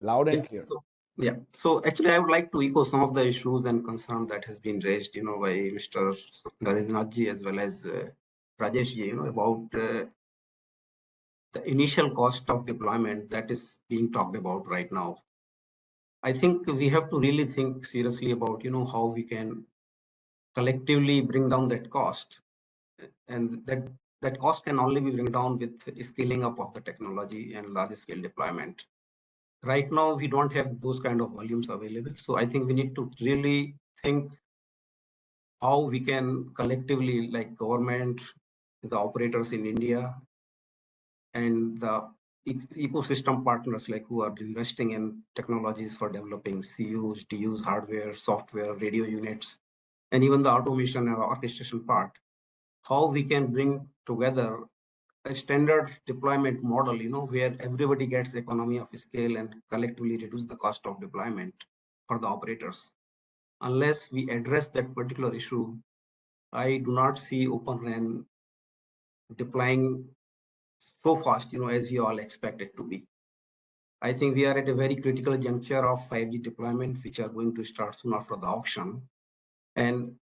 Loud and clear. So actually, I would like to echo some of the issues and concerns that has been raised, by Mr. Narendraji as well as Rajesh, about the initial cost of deployment that is being talked about right now. I think we have to really think seriously about, how we can collectively bring down that cost, and that cost can only be bring down with scaling up of the technology and large scale deployment. Right now, we don't have those kind of volumes available. So I think we need to really think how we can collectively, like government, the operators in India, and the ecosystem partners like who are investing in technologies for developing CUs, DUs, hardware, software, radio units, and even the automation and orchestration part, how we can bring together a standard deployment model, where everybody gets economy of scale and collectively reduce the cost of deployment for the operators. Unless we address that particular issue, I do not see Open RAN deploying so fast, as we all expect it to be. I think we are at a very critical juncture of 5G deployment, which are going to start soon after the auction. And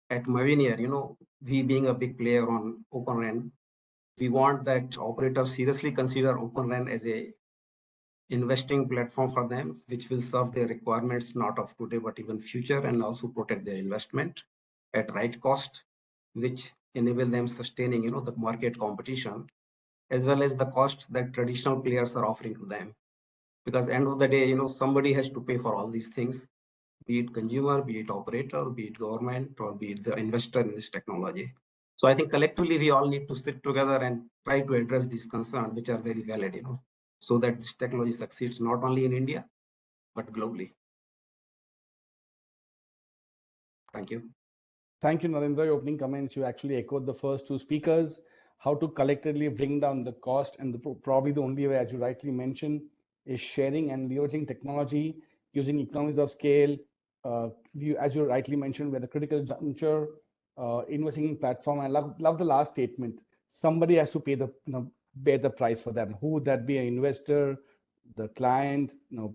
at Mavenir, we being a big player on Open RAN, we want that operators seriously consider Open RAN as a investing platform for them, which will serve their requirements not of today but even future, and also protect their investment at right cost, which enable them sustaining, the market competition, as well as the cost that traditional players are offering to them. Because end of the day, somebody has to pay for all these things, be it consumer, be it operator, be it government, or be it the investor in this technology. So I think collectively we all need to sit together and try to address these concerns, which are very valid, so that this technology succeeds not only in India, but globally. Thank you. Thank you, Narendra. Your opening comments, you actually echoed the first two speakers, how to collectively bring down the cost. And probably the only way, as you rightly mentioned, is sharing and leveraging technology, using economies of scale. As you rightly mentioned, we're the critical juncture, investing in platform. I love the last statement. Somebody has to pay bear the price for that. Who would that be? An investor, the client,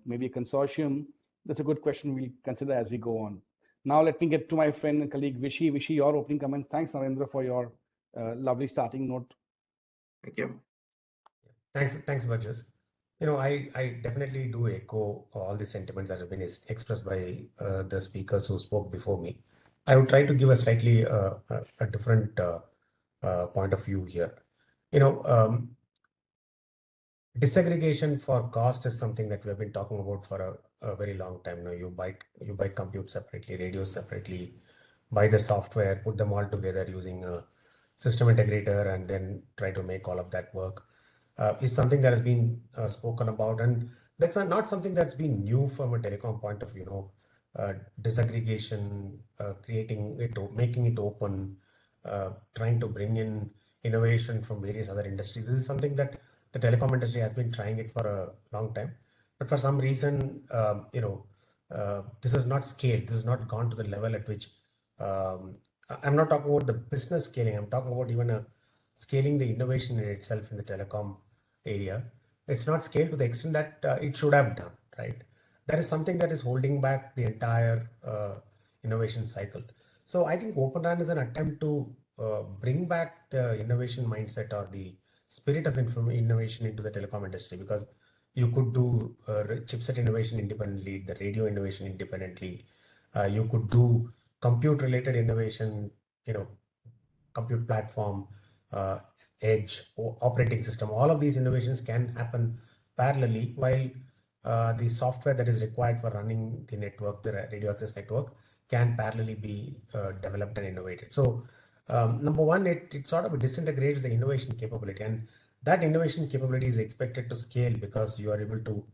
maybe a consortium? That's a good question we'll consider as we go on. Now let me get to my friend and colleague Vishy. Vishy, your opening comments. Thanks, Narendra, for your lovely starting note. Thank you. Thanks, Burgess. I definitely do echo all the sentiments that have been expressed by the speakers who spoke before me. I would try to give a slightly a different point of view here. Disaggregation for cost is something that we have been talking about for a very long time now. You buy compute separately, radios separately, buy the software, put them all together using a system integrator, and then try to make all of that work. Is something that has been spoken about, and that's not something that's been new from a telecom point of view. Disaggregation, creating it, making it open, trying to bring in innovation from various other industries. This is something that the telecom industry has been trying it for a long time, but for some reason, this has not scaled. This has not gone to the level at which I'm not talking about the business scaling. I'm talking about even scaling the innovation in itself in the telecom area. It's not scaled to the extent that it should have done, right? That is something that is holding back the entire innovation cycle. So I think Open RAN is an attempt to bring back the innovation mindset or the spirit of innovation into the telecom industry, because you could do chipset innovation independently, the radio innovation independently. You could do compute related innovation, compute platform, edge, operating system. All of these innovations can happen parallelly, while the software that is required for running the network, the radio access network, can parallelly be developed and innovated. So number one, it sort of disintegrates the innovation capability, and that innovation capability is expected to scale because you are able to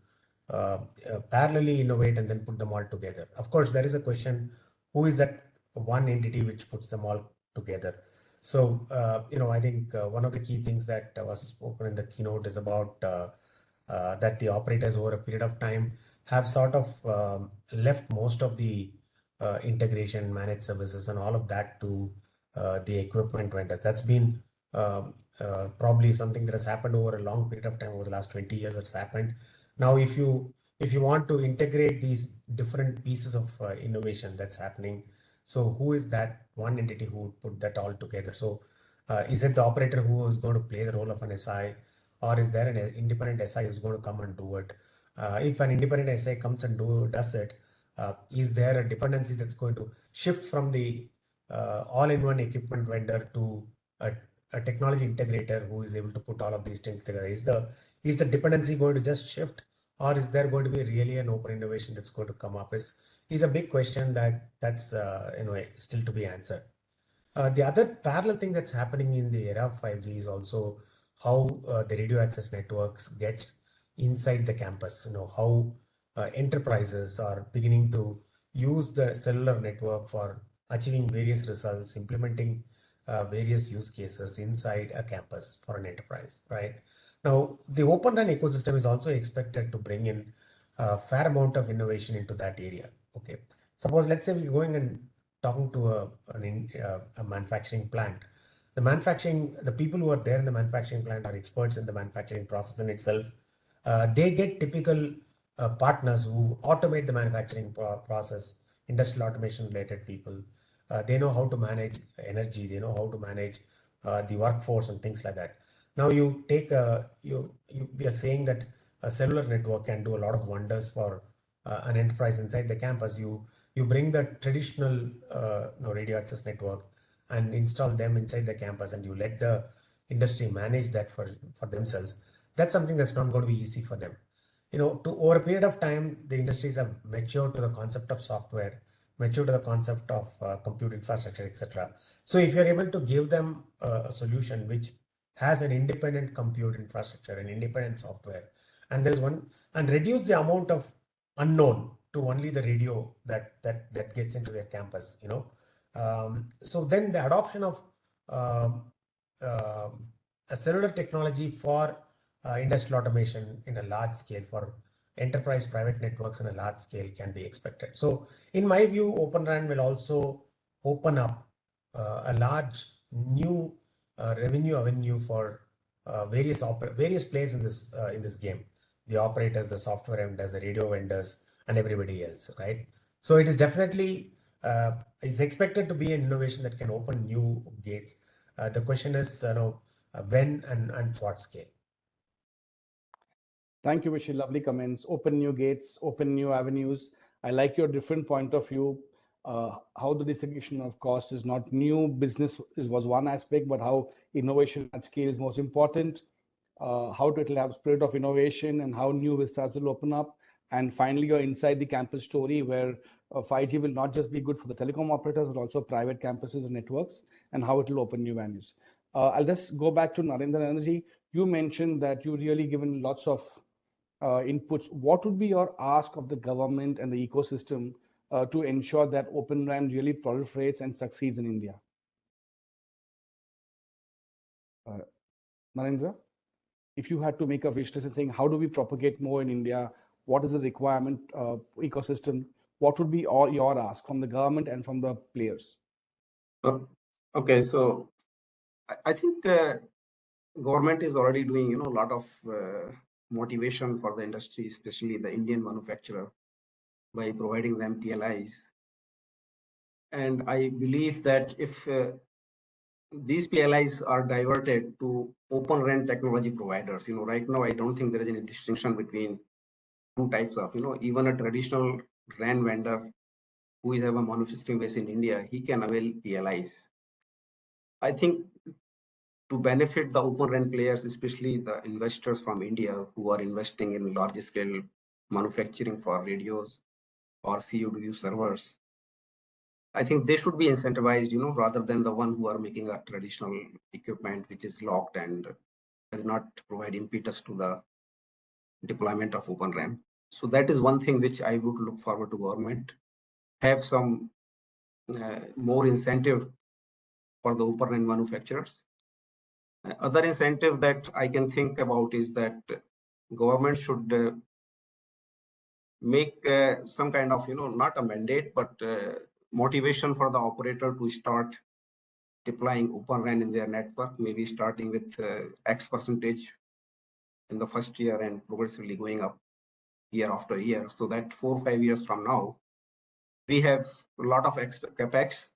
parallelly innovate and then put them all together. Of course, there is a question, who is that one entity which puts them all together? So, I think one of the key things that was spoken in the keynote is about that the operators over a period of time have sort of left most of the integration, managed services, and all of that to the equipment vendors. That's been probably something that has happened over a long period of time. Over the last 20 years, it's happened. Now, if you want to integrate these different pieces of innovation that's happening, so who is that one entity who would put that all together? So is it the operator who is going to play the role of an SI, or is there an independent SI who's going to come and do it? If an independent SI comes and does it, is there a dependency that's going to shift from the all-in-one equipment vendor to a technology integrator who is able to put all of these things together? Is the dependency going to just shift, or is there going to be really an open innovation that's going to come up? Is a big question that's still to be answered. The other parallel thing that's happening in the era of 5G is also how the radio access networks gets inside the campus. How enterprises are beginning to use the cellular network for achieving various results, implementing various use cases inside a campus for an enterprise, right? Now, the Open RAN ecosystem is also expected to bring in a fair amount of innovation into that area. Okay, suppose let's say we're going and talking to a manufacturing plant. The people who are there in the manufacturing plant are experts in the manufacturing process in itself. They get typical partners who automate the manufacturing process, industrial automation related people. They know how to manage energy. They know how to manage the workforce and things like that. Now you take we are saying that a cellular network can do a lot of wonders for an enterprise inside the campus. You bring the traditional radio access network and install them inside the campus, and you let the industry manage that for themselves. That's something that's not going to be easy for them. Over a period of time, the industries have matured to the concept of software, matured to the concept of compute infrastructure, etc. So if you're able to give them a solution which has an independent compute infrastructure and independent software, and there's one, and reduce the amount of unknown to only the radio that gets into their campus, so then the adoption of um, a cellular technology for industrial automation in a large scale, for enterprise private networks in a large scale, can be expected. So in my view, Open RAN will also open up a large new revenue avenue for various players in this game: the operators, the software vendors, the radio vendors, and everybody else, right? So it is definitely it's expected to be an innovation that can open new gates. The question is, when and what scale. Thank you, Vishy. Lovely comments. Open new gates, open new avenues. I like your different point of view. How the distribution of cost is not new business was one aspect, but how innovation at scale is most important. How it will have spirit of innovation and how new vistas will open up. And finally, you're inside the campus story where 5G will not just be good for the telecom operators, but also private campuses and networks, and how it will open new avenues. I'll just go back to Narendra Energy. You mentioned that you really given lots of inputs. What would be your ask of the government and the ecosystem to ensure that Open RAN really proliferates and succeeds in India? Narendra, if you had to make a wish list saying how do we propagate more in India, what is the requirement ecosystem, what would be all your ask from the government and from the players? Okay, so I think government is already doing a lot of motivation for the industry, especially the Indian manufacturer, by providing them PLIs. And I believe that if these PLIs are diverted to Open RAN technology providers, right now I don't think there is any distinction between two types of, even a traditional RAN vendor who is have a manufacturing base in India, he can avail PLIs. I think to benefit the Open RAN players, especially the investors from India who are investing in large scale manufacturing for radios or CUDU servers, I think they should be incentivized, rather than the one who are making a traditional equipment which is locked and does not provide impetus to the deployment of Open RAN. So that is one thing which I would look forward to government have some more incentive for the Open RAN manufacturers. Other incentive that I can think about is that government should make some kind of, not a mandate, but motivation for the operator to start deploying Open RAN in their network, maybe starting with X percentage in the first year and progressively going up year after year, so that 4 or 5 years from now, we have a lot of capex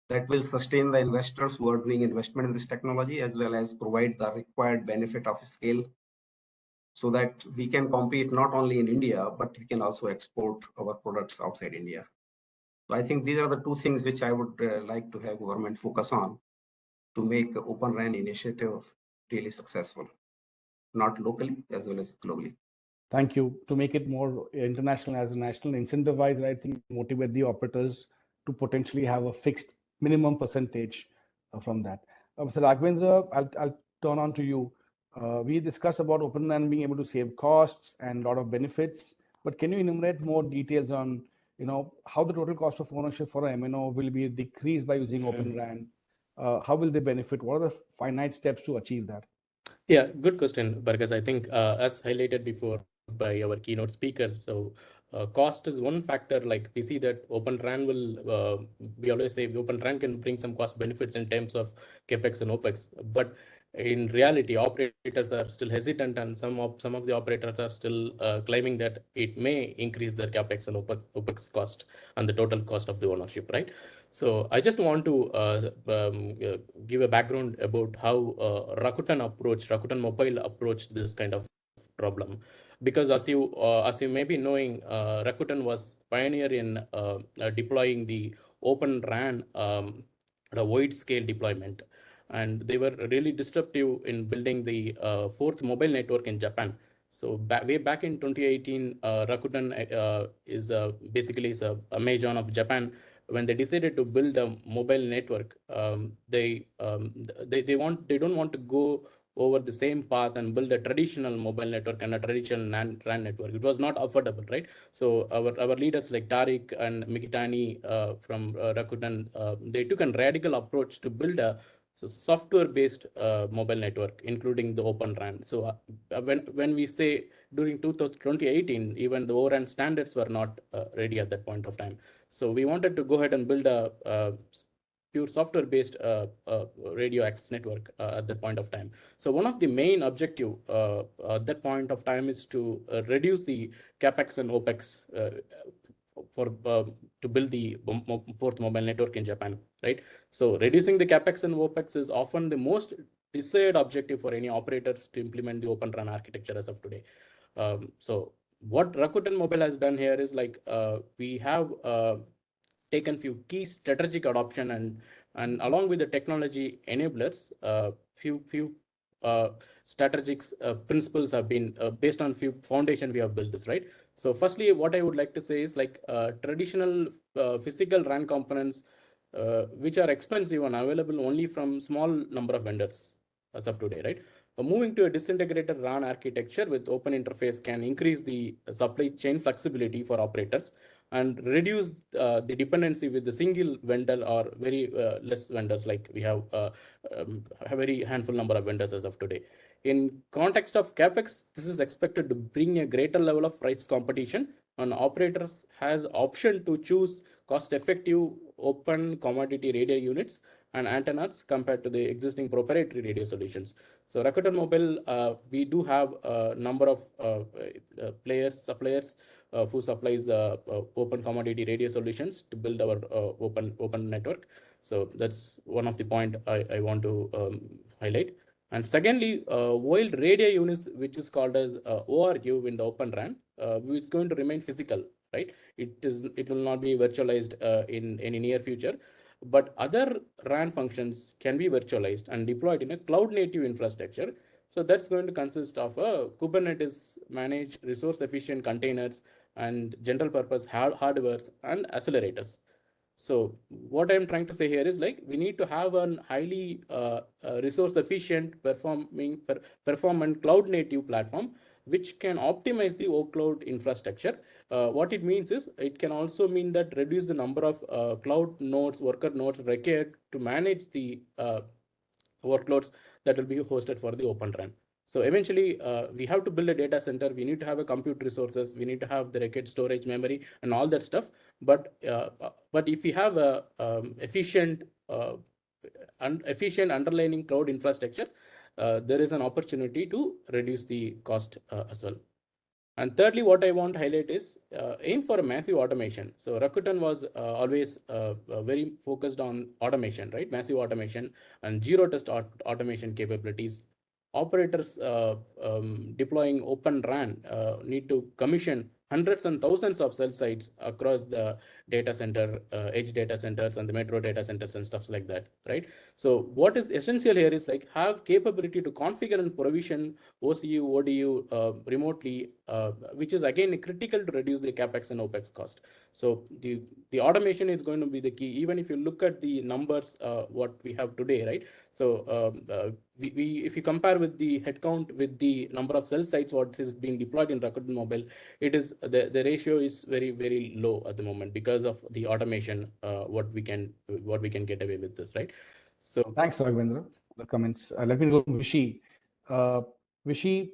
that will sustain the investors who are doing investment in this technology, as well as provide the required benefit of scale, so that we can compete not only in India, but we can also export our products outside India. So I think these are the two things which I would like to have government focus on to make Open RAN initiative really successful, not locally as well as globally. Thank you. To make it more international as a national, incentivize, I think, motivate the operators to potentially have a fixed minimum percentage from that. Mr. Raghavendra, I'll turn on to you. We discussed about Open RAN being able to save costs and a lot of benefits, but can you enumerate more details on, how the total cost of ownership for an MNO will be decreased by using Open RAN? How will they benefit? What are the finite steps to achieve that? Yeah, good question, Bhargat. I think as highlighted before by our keynote speaker, so cost is one factor. Like we see that Open RAN will, we always say Open RAN can bring some cost benefits in terms of capex and opex, but in reality, operators are still hesitant, and some of the operators are still claiming that it may increase their capex and opex cost and the total cost of the ownership, right? So I just want to give a background about how Rakuten Mobile approached this kind of problem, because as you may be knowing, Rakuten was pioneer in deploying the Open RAN, the wide scale deployment, and they were really disruptive in building the fourth mobile network in Japan. So way back in 2018, Rakuten is basically is a Amazon of Japan. When they decided to build a mobile network, they don't want to go over the same path and build a traditional mobile network and a traditional RAN network. It was not affordable, right? So our leaders like Tariq and Mikitani from Rakuten, they took a radical approach to build a software-based mobile network, including the Open RAN. So when we say during 2018, even the Oran standards were not ready at that point of time. So we wanted to go ahead and build a pure software-based radio access network at that point of time. So one of the main objective at that point of time is to reduce the capex and opex to build the fourth mobile network in Japan, right? So reducing the capex and opex is often the most desired objective for any operators to implement the Open RAN architecture as of today. So what Rakuten Mobile has done here is like we have taken few key strategic adoption and along with the technology enablers, few strategic principles have been based on few foundation we have built this, right? So firstly, what I would like to say is like traditional physical RAN components, which are expensive and available only from small number of vendors as of today, right? Moving to a disintegrated RAN architecture with open interface can increase the supply chain flexibility for operators and reduce the dependency with the single vendor or very less vendors, like we have a very handful number of vendors as of today. In context of capex, this is expected to bring a greater level of price competition, and operators has option to choose cost-effective open commodity radio units and antennas compared to the existing proprietary radio solutions. So Rakuten Mobile, we do have a number of suppliers who supplies open commodity radio solutions to build our open network. So that's one of the point I want to highlight. And secondly, while radio units, which is called as ORU in the Open RAN, it's going to remain physical, right? It will not be virtualized in any near future. But other RAN functions can be virtualized and deployed in a cloud-native infrastructure. So that's going to consist of a Kubernetes managed resource-efficient containers and general-purpose hardwares and accelerators. So what I'm trying to say here is like we need to have a highly resource-efficient performant cloud-native platform which can optimize the workload infrastructure. What it means is it can also mean that reduce the number of cloud nodes, worker nodes required to manage the workloads that will be hosted for the Open RAN. So eventually, we have to build a data center. We need to have a compute resources. We need to have the record storage memory and all that stuff. But if we have a efficient underlying cloud infrastructure, there is an opportunity to reduce the cost as well. And thirdly, what I want to highlight is aim for a massive automation. So Rakuten was always very focused on automation, right? Massive automation and zero test automation capabilities. Operators deploying Open RAN need to commission hundreds and thousands of cell sites across the data center, edge data centers and the metro data centers and stuff like that, right? So what is essential here is like have capability to configure and provision OCU, ODU remotely, which is again critical to reduce the capex and opex cost. So the automation is going to be the key. Even if you look at the numbers, what we have today, right? So if you compare with the headcount with the number of cell sites what is being deployed in Rakuten Mobile, it is the ratio is very low at the moment because of the automation. What we can get away with this, right? So thanks, Raghavendra, for the comments. Let me go to Vishy. Vishy,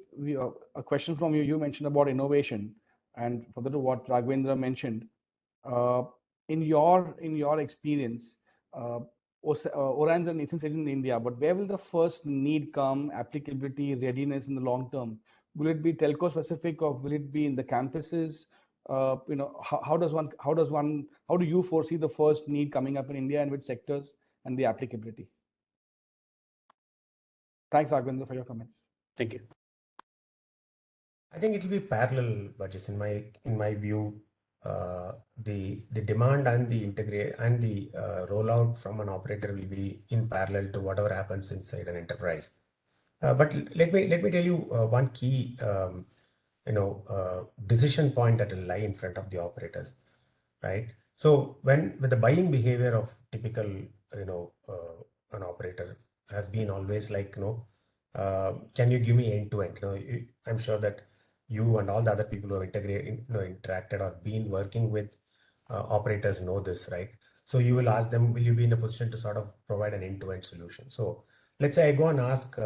a question from you. You mentioned about innovation, and further to what Raghavendra mentioned, in your experience, Oran is a nation state in India, but where will the first need come, applicability, readiness in the long term? Will it be telco specific, or will it be in the campuses? How do you foresee the first need coming up in India, and which sectors and the applicability? Thanks, Raghavendra, for your comments. Thank you. I think it will be parallel, Burgess. In my view, the demand and the integrate and the rollout from an operator will be in parallel to whatever happens inside an enterprise. But let me tell you one key decision point that will lie in front of the operators, right? So with the buying behavior of typical an operator has been always like can you give me end to end? I'm sure that you and all the other people who have interacted or been working with operators know this, right? So you will ask them, will you be in a position to sort of provide an end-to-end solution? So let's say I go and ask,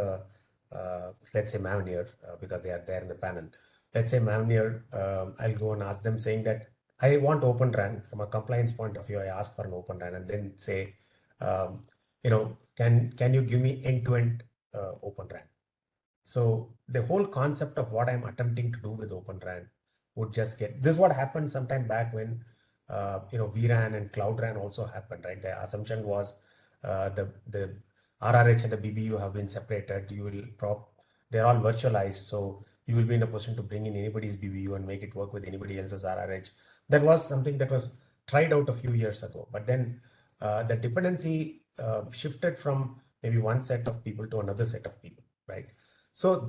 let's say Mavenir, because they are there in the panel. Let's say Mavenir, I'll go and ask them saying that I want Open RAN from a compliance point of view. I ask for an Open RAN and then say, can you give me end-to-end Open RAN? So the whole concept of what I'm attempting to do with Open RAN would just get, this is what happened sometime back when, vRAN and Cloud RAN also happened, right? The assumption was the RRH and the BBU have been separated. They're all virtualized. So you will be in a position to bring in anybody's BBU and make it work with anybody else's RRH. That was something that was tried out a few years ago. But then the dependency shifted from maybe one set of people to another set of people, right? So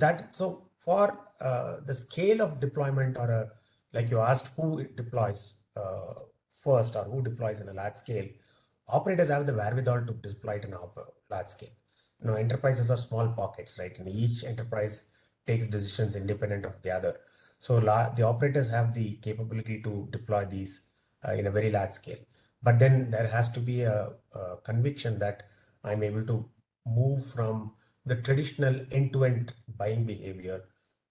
for the scale of deployment like you asked, who deploys first or who deploys in a large scale, operators have the wherewithal to deploy it in a large scale. Enterprises are small pockets, right? And each enterprise takes decisions independent of the other. So the operators have the capability to deploy these in a very large scale. But then there has to be a conviction that I'm able to move from the traditional end-to-end buying behavior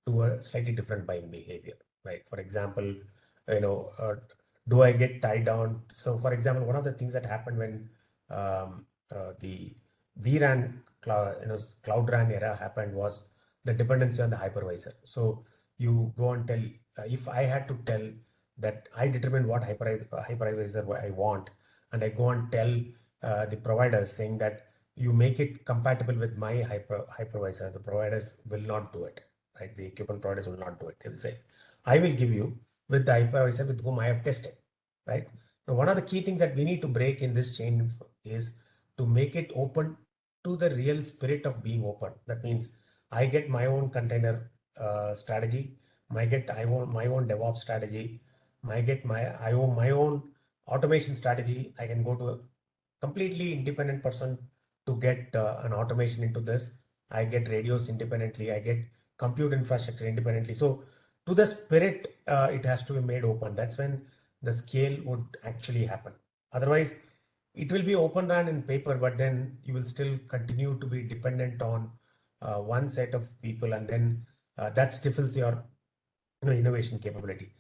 to a slightly different buying behavior, right? For example, do I get tied down? So for example, one of the things that happened when the vRAN Cloud RAN era happened was the dependency on the hypervisor. So you go and tell, if I had to tell that I determine what hypervisor I want, and I go and tell the providers saying that you make it compatible with my hypervisor, the providers will not do it, right? The equipment providers will not do it. They'll say, I will give you with the hypervisor with whom I have tested, right? Now, one of the key things that we need to break in this chain is to make it open to the real spirit of being open. That means I get my own container strategy, I own my own DevOps strategy, I own my own automation strategy. I can go to a completely independent person to get an automation into this. I get radios independently. I get compute infrastructure independently. So to the spirit, it has to be made open. That's when the scale would actually happen. Otherwise, it will be Open RAN in paper, but then you will still continue to be dependent on one set of people, and then that stifles your innovation capability.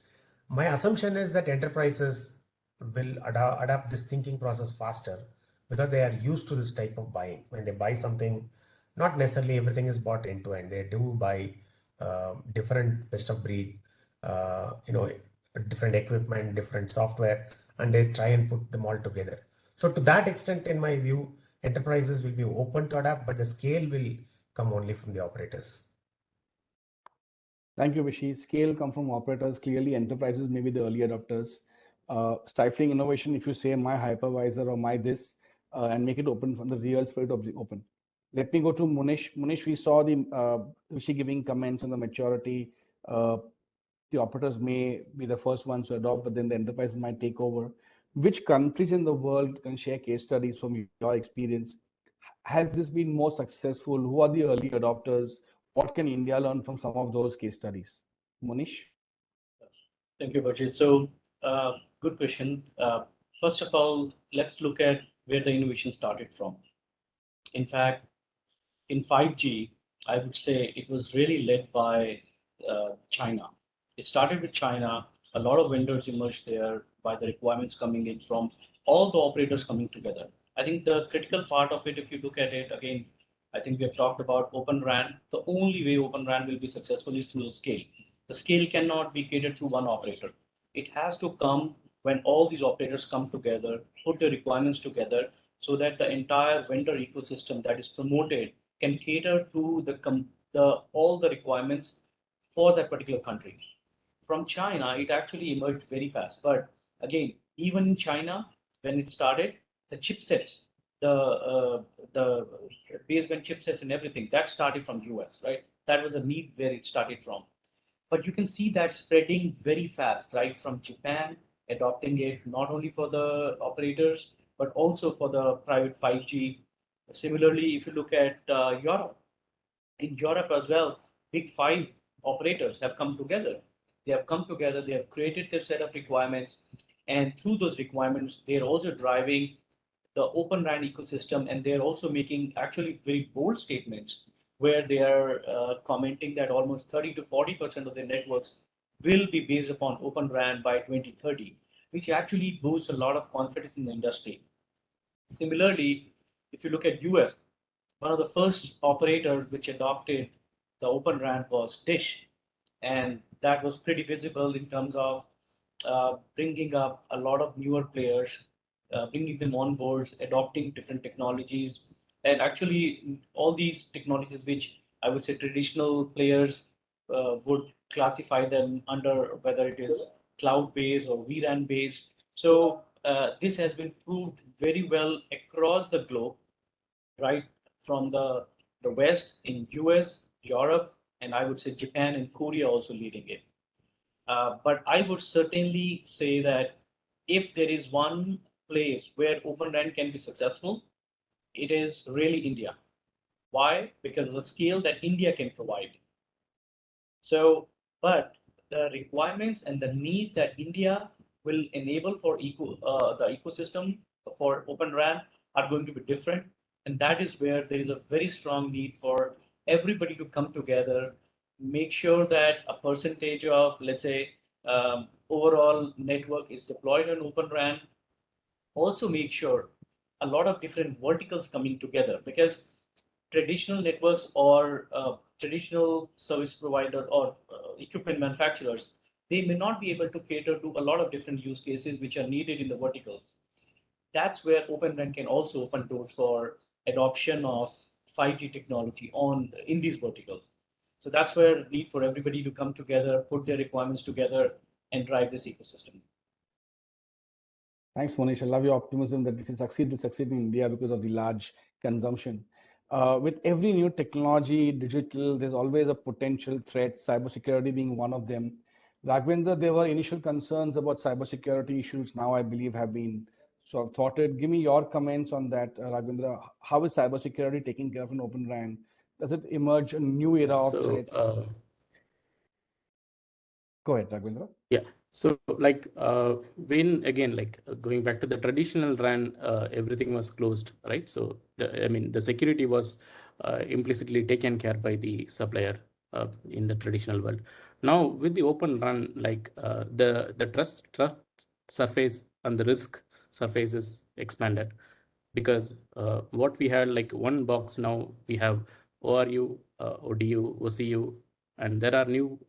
My assumption is that enterprises will adapt this thinking process faster because they are used to this type of buying. When they buy something, not necessarily everything is bought end to end. They do buy different best of breed, different equipment, different software, and they try and put them all together. So to that extent, in my view, enterprises will be open to adapt, but the scale will come only from the operators. Thank you, Vishy. Scale come from operators. Clearly, enterprises may be the early adopters. Stifling innovation, if you say my hypervisor or my this, and make it open from the real spirit of the open. Let me go to Munish. Munish, we saw the Vishy giving comments on the maturity. The operators may be the first ones to adopt, but then the enterprises might take over. Which countries in the world can share case studies from your experience? Has this been more successful? Who are the early adopters? What can India learn from some of those case studies? Munish? Thank you, Bharat. So, good question. First of all, let's look at where the innovation started from. In fact, in 5G, I would say it was really led by China. It started with China. A lot of vendors emerged there by the requirements coming in from all the operators coming together. I think the critical part of it, if you look at it again, I think we have talked about Open RAN. The only way Open RAN will be successful is through the scale. The scale cannot be catered through one operator. It has to come when all these operators come together, put their requirements together, so that the entire vendor ecosystem that is promoted can cater to all the requirements for that particular country. From China, it actually emerged very fast. But again, even in China, when it started, the chipsets, the baseband chipsets and everything, that started from US, right? That was a need where it started from. But you can see that spreading very fast, right? From Japan, adopting it not only for the operators, but also for the private 5G. Similarly, if you look at Europe, in Europe as well, big five operators have come together. They have come together, they have created their set of requirements, and through those requirements, they're also driving the Open RAN ecosystem, and they're also making actually very bold statements where they are commenting that almost 30 to 40% of their networks will be based upon Open RAN by 2030, which actually boosts a lot of confidence in the industry. Similarly, if you look at US, one of the first operators which adopted the Open RAN was Dish, and that was pretty visible in terms of bringing up a lot of newer players, bringing them on board, adopting different technologies, and actually all these technologies which I would say traditional players would classify them under, whether it is cloud-based or vRAN-based. So this has been proved very well across the globe, right? From the West in US, Europe, and I would say Japan and Korea also leading it. But I would certainly say that if there is one place where Open RAN can be successful, it is really India. Why? Because of the scale that India can provide. So, but the requirements and the need that India will enable for the ecosystem for Open RAN are going to be different. And that is where there is a very strong need for everybody to come together, make sure that a percentage of, let's say, overall network is deployed on Open RAN. Also make sure a lot of different verticals coming together, because traditional networks or traditional service provider or equipment manufacturers, they may not be able to cater to a lot of different use cases which are needed in the verticals. That's where Open RAN can also open doors for adoption of 5G technology in these verticals. So that's where need for everybody to come together, put their requirements together, and drive this ecosystem. Thanks, Monish. I love your optimism that it will succeed in India because of the large consumption. With every new technology, digital, there's always a potential threat, cybersecurity being one of them. Raghavendra, there were initial concerns about cybersecurity issues. Now, I believe, have been sort of thwarted. Give me your comments on that, Raghavendra. How is cybersecurity taking care of an Open RAN? Does it emerge a new era of threats? Go ahead, Raghavendra. Yeah. So like when again, like going back to the traditional RAN, everything was closed, right? So the security was implicitly taken care by the supplier in the traditional world. Now with the Open RAN, like the trust surface and the risk surface is expanded, because what we had, like one box, now we have ORU, ODU, OCU, and there are new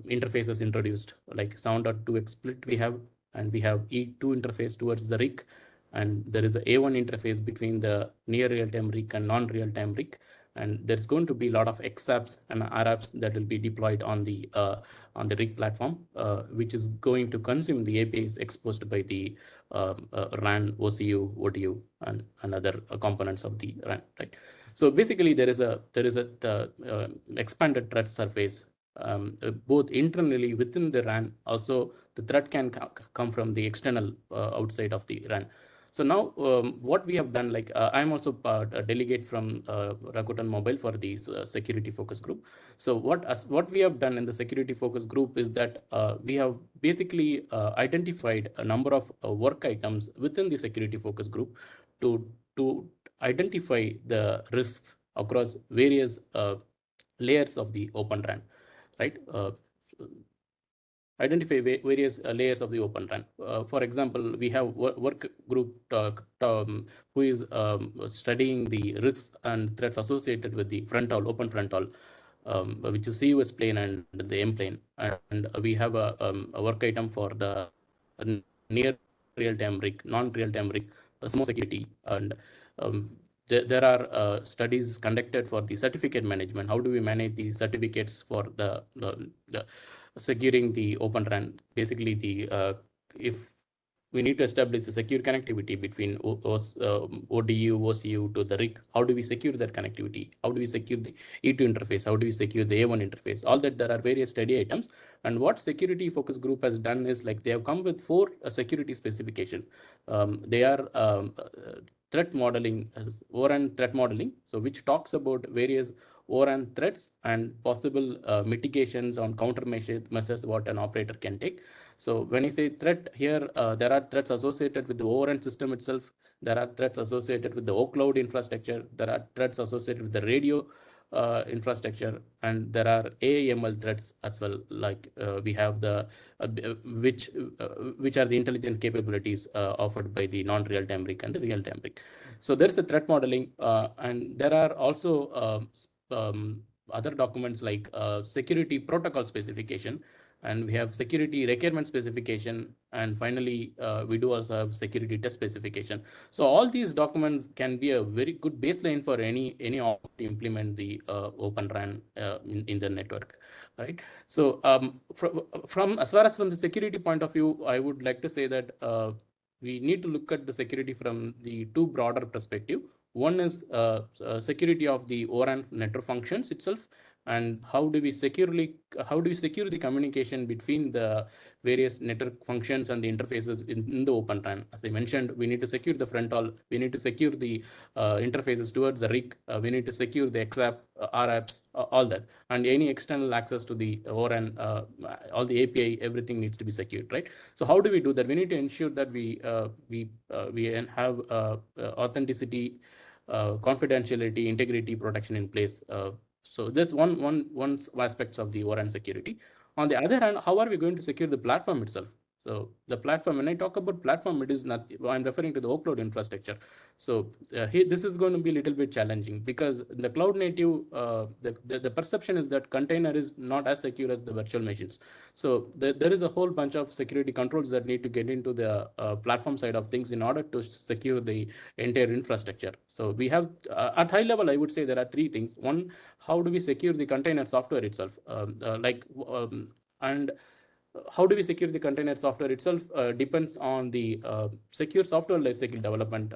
interfaces introduced, like sound.2x split we have, and we have E2 interface towards the RIC, and there is a A1 interface between the near real-time RIC and non-real-time RIC, and there's going to be a lot of XApps and RApps that will be deployed on the RIC platform, which is going to consume the APIs exposed by the RAN, OCU, ODU, and other components of the RAN, right? So basically, there is a expanded threat surface. Both internally within the RAN, also the threat can come from the external outside of the RAN. So now what we have done, like I'm also a delegate from Rakuten Mobile for the security focus group. So what we have done in the security focus group is that we have basically identified a number of work items within the security focus group to identify the risks across various layers of the Open RAN. Right, identify various layers of the Open RAN. For example, we have work group who is studying the risks and threats associated with the fronthaul, open fronthaul, which is CUS plane and the M plane. And we have a work item for the near real-time RIC, non-real-time RIC, small security, and there are studies conducted for the certificate management. How do we manage the certificates for the securing the Open RAN? Basically, if we need to establish a secure connectivity between ODU, OCU to the RIC. How do we secure that connectivity? How do we secure the E2 interface? How do we secure the A1 interface? All that, there are various study items. And what security focus group has done is like they have come with 4 security specification. They are threat modeling, Oran threat modeling, so which talks about various Oran threats and possible mitigations on countermeasures what an operator can take. So when I say threat here, there are threats associated with the Oran system itself. There are threats associated with the cloud infrastructure. There are threats associated with the radio infrastructure, and there are AML threats as well. Like we have the which are the intelligent capabilities offered by the non-real-time RIC and the real-time RIC. So there's a threat modeling, and there are also other documents like security protocol specification, and we have security requirement specification, and finally we do also have security test specification. So all these documents can be a very good baseline for any to implement the Open RAN in the network, right? So from as far as from the security point of view, I would like to say that we need to look at the security from the 2 broader perspective. One is security of the Oran network functions itself, and how do we secure the communication between the various network functions and the interfaces in the Open RAN. As I mentioned, we need to secure the front haul, we need to secure the interfaces towards the RIC, we need to secure the XApp, RApps, all that, and any external access to the Oran, all the API, everything needs to be secured, right? So how do we do that? We need to ensure that we have authenticity, confidentiality, integrity protection in place. So that's one aspects of the Oran security. On the other hand, how are we going to secure the platform itself? So the platform, when I talk about platform, it is not, I'm referring to the cloud infrastructure. So this is going to be a little bit challenging, because the cloud native, the perception is that container is not as secure as the virtual machines. So there is a whole bunch of security controls that need to get into the platform side of things in order to secure the entire infrastructure. So we have, at high level, I would say there are 3 things. One, how do we secure the container software itself? And how do we secure the container software itself depends on the secure software lifecycle development,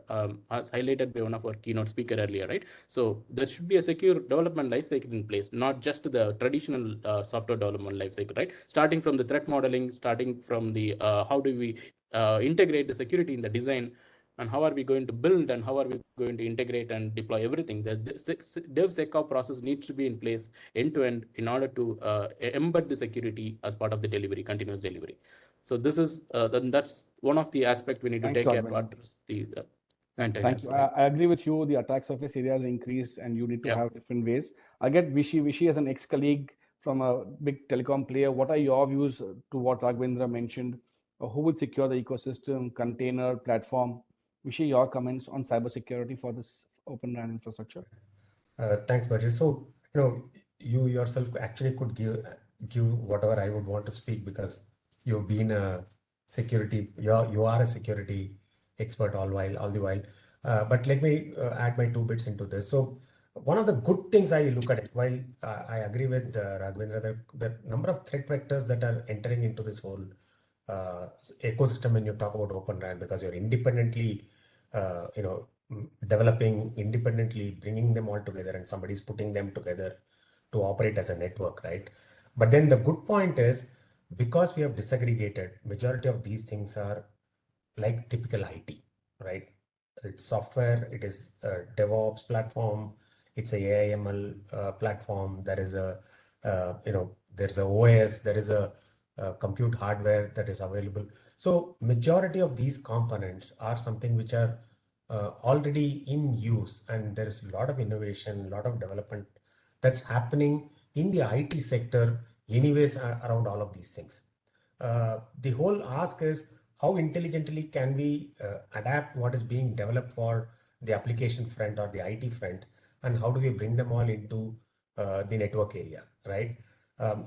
as highlighted by one of our keynote speaker earlier, right? So there should be a secure development lifecycle in place, not just the traditional software development lifecycle, right? Starting from the threat modeling, starting from the how do we integrate the security in the design, and how are we going to build, and how are we going to integrate and deploy everything. The DevSecOps process needs to be in place end-to-end in order to embed the security as part of the delivery, continuous delivery. So this is that's one of the aspects we need to take care of. Thank you. I agree with you. The attack surface area has increased, and you need to have different ways. I get Vishy as an ex-colleague from a big telecom player. What are your views to what Raghavendra mentioned? Who would secure the ecosystem, container, platform? Vishy, your comments on cybersecurity for this Open RAN infrastructure? Thanks, Bharat. So, you yourself actually could give whatever I would want to speak, because you've been a security, you are a security expert all the while. But let me add my 2 bits into this. So one of the good things I look at it, while I agree with Raghavendra that the number of threat vectors that are entering into this whole ecosystem when you talk about Open RAN, because you're independently, developing independently, bringing them all together, and somebody's putting them together to operate as a network, right? But then the good point is, because we have disaggregated, majority of these things are like typical IT, right? It's software, it is a DevOps platform, it's a AIML platform. There is a, there's a OS, there is a compute hardware that is available. So majority of these components are something which are already in use, and there is a lot of innovation, a lot of development that's happening in the IT sector anyways around all of these things. The whole ask is, how intelligently can we adapt what is being developed for the application front or the IT front, and how do we bring them all into the network area, right?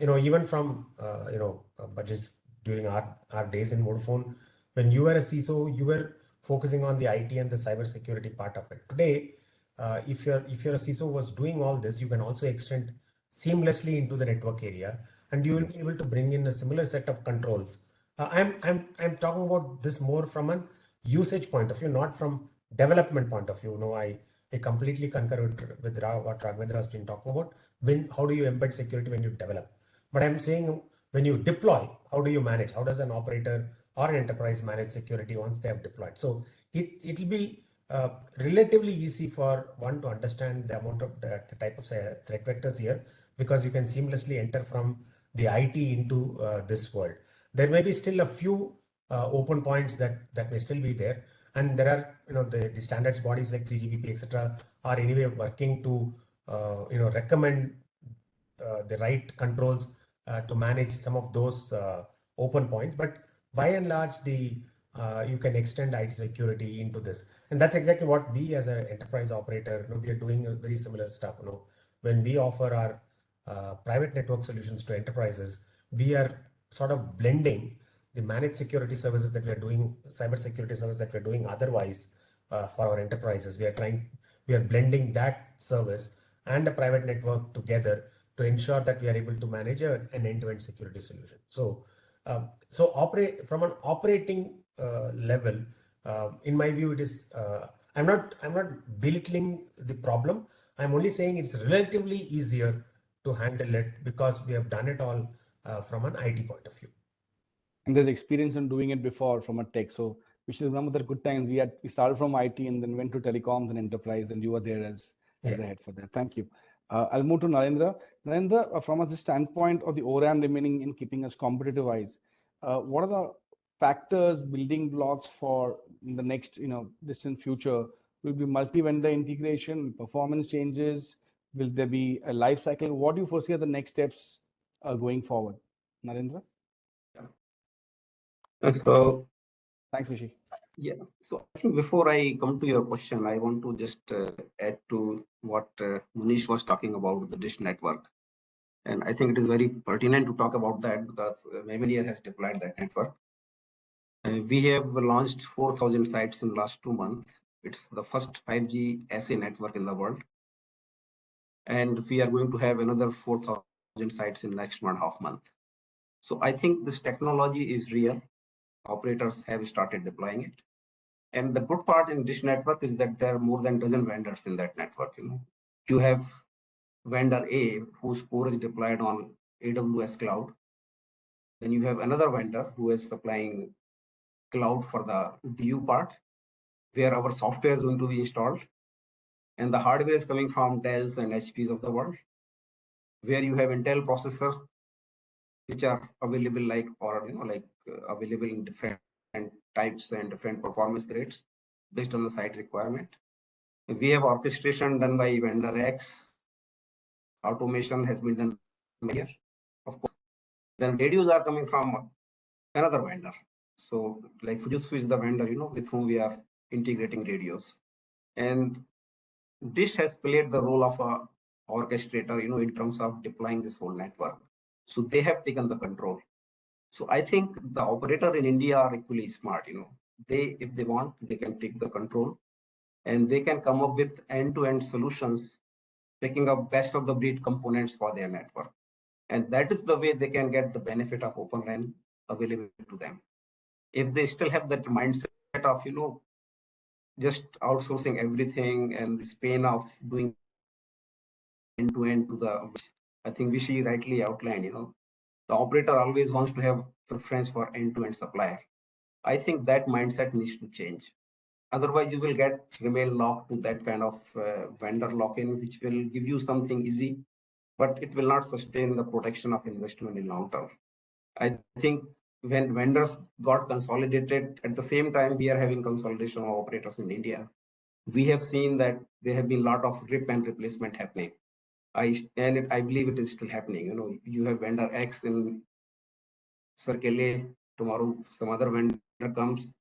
Even from, but just during our days in Vodafone, when you were a CISO, you were focusing on the IT and the cybersecurity part of it. Today, if you're a CISO was doing all this, you can also extend seamlessly into the network area, and you will be able to bring in a similar set of controls. I'm talking about this more from an usage point of view, not from development point of view. I completely concur with what Raghavendra has been talking about. How do you embed security when you develop? But I'm saying when you deploy, how do you manage? How does an operator or an enterprise manage security once they have deployed? So it'll be relatively easy for one to understand the amount of the type of threat vectors here, because you can seamlessly enter from the IT into this world. There may be still a few open points that may still be there, and there are the standards bodies like 3GPP etc. are anyway working to recommend the right controls to manage some of those open points. But by and large, you can extend IT security into this, and that's exactly what we as an enterprise operator, we are doing a very similar stuff. When we offer our private network solutions to enterprises, we are sort of blending the managed security services that we are doing, cyber security service that we're doing otherwise for our enterprises. We are blending that service and a private network together to ensure that we are able to manage an end-to-end security solution. So operate from an operating level. In my view, it is. I'm not belittling the problem. I'm only saying it's relatively easier to handle it because we have done it all from an IT point of view. And there's experience in doing it before from a tech. So we should remember that good times. We started from IT and then went to telecoms and enterprise, and you were there as a head for that. Thank you. I'll move to Narendra. Narendra, from the standpoint of the Oran remaining in keeping us competitive wise, what are the factors, building blocks for the next distant future? Will be multi-vendor integration, performance changes? Will there be a life cycle? What do you foresee are the next steps going forward? Narendra? So thanks, Rishi. Yeah, so I think before I come to your question, I want to just add to what Munish was talking about the dish network. And I think it is very pertinent to talk about that because Mavenir has deployed that network. We have launched 4,000 sites in the last 2 months. It's the first 5G SA network in the world. And we are going to have another 4,000 sites in the next 1.5 months. So I think this technology is real. Operators have started deploying it. And the good part in Dish network is that there are more than a dozen vendors in that network. You have vendor A whose core is deployed on AWS cloud. Then you have another vendor who is supplying cloud for the DU part, where our software is going to be installed. And the hardware is coming from Dells and HPs of the world, where you have Intel processor, which are available available in different types and different performance grades based on the site requirement. We have orchestration done by vendor X. Automation has been done here, of course. Then radios are coming from another vendor. So like Fujitsu is the vendor, with whom we are integrating radios. And Dish has played the role of a orchestrator, in terms of deploying this whole network. So they have taken the control. So I think the operator in India are equally smart, if they want, they can take the control and they can come up with end-to-end solutions, picking up best of the breed components for their network. And that is the way they can get the benefit of Open RAN available to them. If they still have that mindset of, just outsourcing everything and this pain of doing end-to-end to the, I think Vishy rightly outlined, the operator always wants to have preference for end-to-end supplier. I think that mindset needs to change. Otherwise, you will remain locked to that kind of vendor lock-in, which will give you something easy, but it will not sustain the protection of investment in long term. I think when vendors got consolidated, at the same time, we are having consolidation of operators in India. We have seen that there have been a lot of rip and replacement happening. I believe it is still happening. You have vendor X in Circle A, tomorrow some other vendor comes,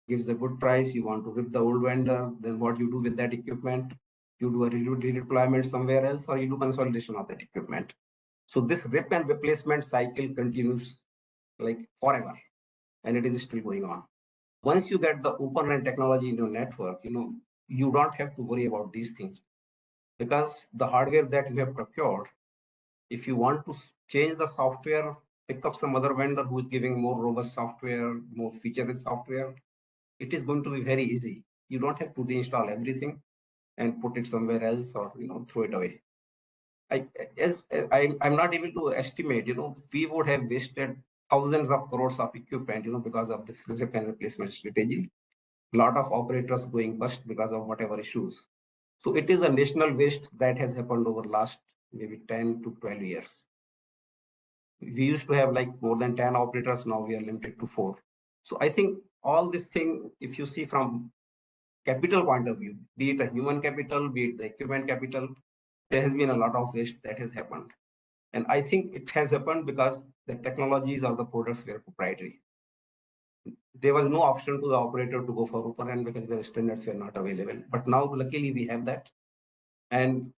gives a good price, you want to rip the old vendor, then what you do with that equipment? You do a redeployment somewhere else, or you do consolidation of that equipment. So this rip and replacement cycle continues like forever, and it is still going on. Once you get the Open RAN technology in your network, you don't have to worry about these things, because the hardware that you have procured, if you want to change the software, pick up some other vendor who is giving more robust software, more feature-rich software, it is going to be very easy. You don't have to reinstall everything and put it somewhere else, or throw it away. I'm not able to estimate, we would have wasted thousands of crores of equipment, because of this rip and replacement strategy. A lot of operators going bust because of whatever issues. So it is a national waste that has happened over last maybe 10 to 12 years. We used to have like more than 10 operators, now we are limited to 4. So I think all this thing, if you see from capital point of view, be it a human capital, be it the equipment capital, there has been a lot of waste that has happened. And I think it has happened because the technologies or the products were proprietary. There was no option to the operator to go for Oran because their standards were not available. But now, luckily, we have that. And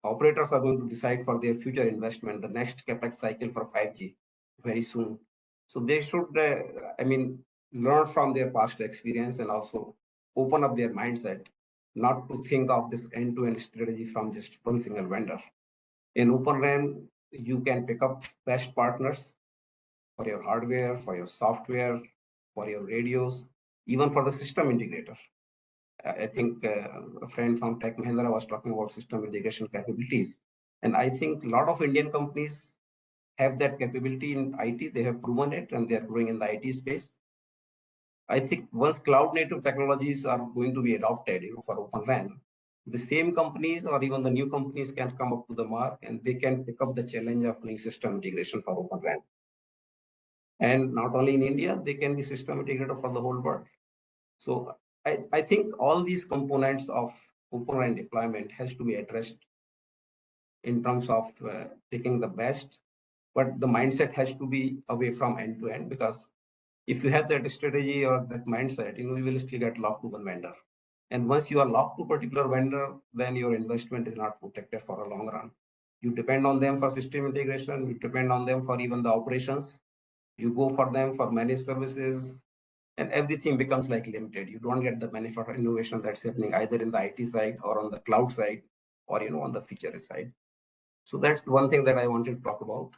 operators are going to decide for their future investment, the next capex cycle for 5G very soon. So they should, learn from their past experience and also open up their mindset, not to think of this end-to-end strategy from just one single vendor. In Open RAN, you can pick up best partners for your hardware, for your software, for your radios, even for the system integrator. I think a friend from Tech Mahindra was talking about system integration capabilities. And I think a lot of Indian companies have that capability in IT. They have proven it and they're growing in the IT space. I think once cloud native technologies are going to be adopted, for Open RAN, the same companies or even the new companies can come up to the mark and they can pick up the challenge of doing system integration for Open RAN. And not only in India, they can be system integrator for the whole world. So I think all these components of Open RAN deployment has to be addressed in terms of taking the best, but the mindset has to be away from end to end, because if you have that strategy or that mindset, you will still get locked to one vendor. And once you are locked to a particular vendor, then your investment is not protected for a long run. You depend on them for system integration, you depend on them for even the operations, you go for them for managed services, and everything becomes like limited. You don't get the benefit of innovation that's happening either in the IT side or on the cloud side or on the feature side. So that's the one thing that I wanted to talk about.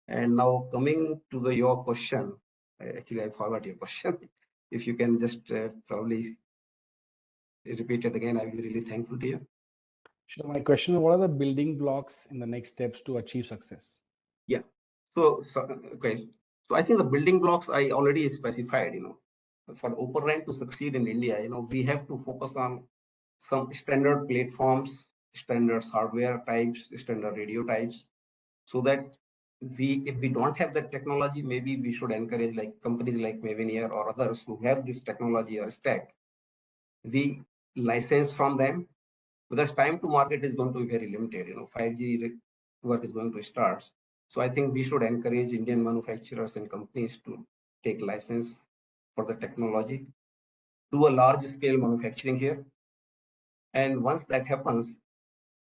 And now coming to your question, actually I forgot your question. If you can just probably repeat it again, I will be really thankful to you. Sure. My question is, what are the building blocks in the next steps to achieve success? Yeah. So okay. So I think the building blocks I already specified, for Open RAN to succeed in India, we have to focus on some standard platforms, standard hardware types, standard radio types, so that if we don't have that technology, maybe we should encourage like companies like Mavenir or others who have this technology or stack. We license from them, because time to market is going to be very limited. 5G work is going to start. So I think we should encourage Indian manufacturers and companies to take license for the technology, do a large scale manufacturing here. And once that happens,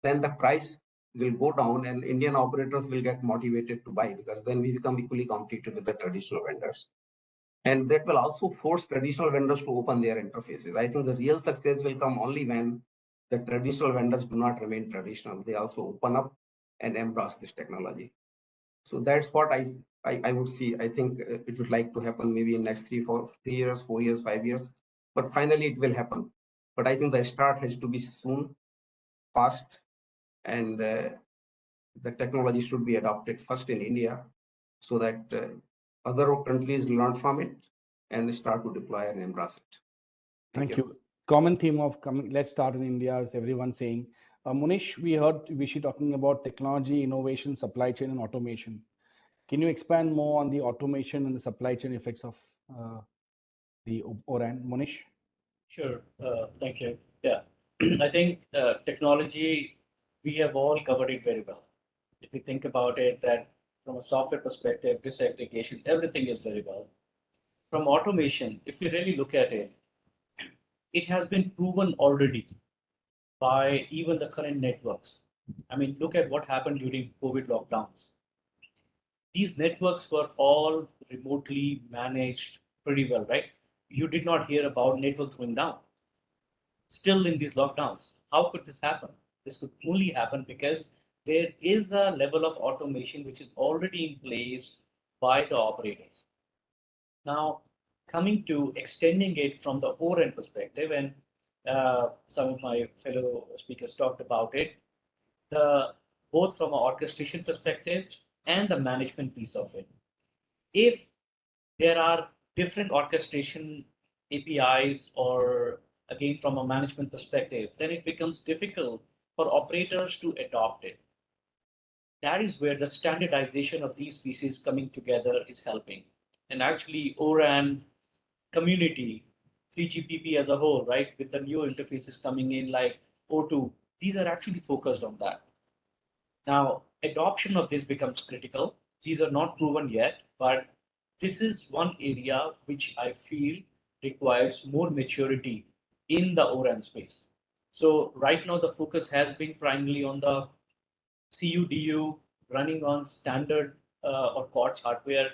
then the price will go down and Indian operators will get motivated to buy, because then we become equally competitive with the traditional vendors. And that will also force traditional vendors to open their interfaces. I think the real success will come only when the traditional vendors do not remain traditional. They also open up and embrace this technology. So that's what I would see. I think it would like to happen maybe in next 3 years, 4 years, 5 years, but finally it will happen. But I think the start has to be soon, fast, and the technology should be adopted first in India, so that other countries learn from it and start to deploy and embrace it. Thank you. Common theme of coming, let's start in India, is everyone saying. Munish, we heard Vishy talking about technology, innovation, supply chain, and automation. Can you expand more on the automation and the supply chain effects of the Oran? Munish? Sure. Thank you. Yeah, I think technology, we have all covered it very well. If you think about it, that from a software perspective, disaggregation, everything is very well. From automation, if you really look at it, it has been proven already by even the current networks. I mean, look at what happened during COVID lockdowns. These networks were all remotely managed pretty well, right? You did not hear about networks going down. still in these lockdowns. How could this happen? This could only happen because there is a level of automation which is already in place by the operators. Now, coming to extending it from the Oren perspective, and some of my fellow speakers talked about it, both from an orchestration perspective and the management piece of it. If there are different orchestration APIs or again from a management perspective, then it becomes difficult for operators to adopt it. That is where the standardization of these pieces coming together is helping. And actually, Oran community, 3GPP as a whole, right, with the new interfaces coming in like O2, these are actually focused on that. Now, adoption of this becomes critical. These are not proven yet, but this is one area which I feel requires more maturity in the ORAN space. So right now, the focus has been primarily on the CUDU running on standard or COTS hardware,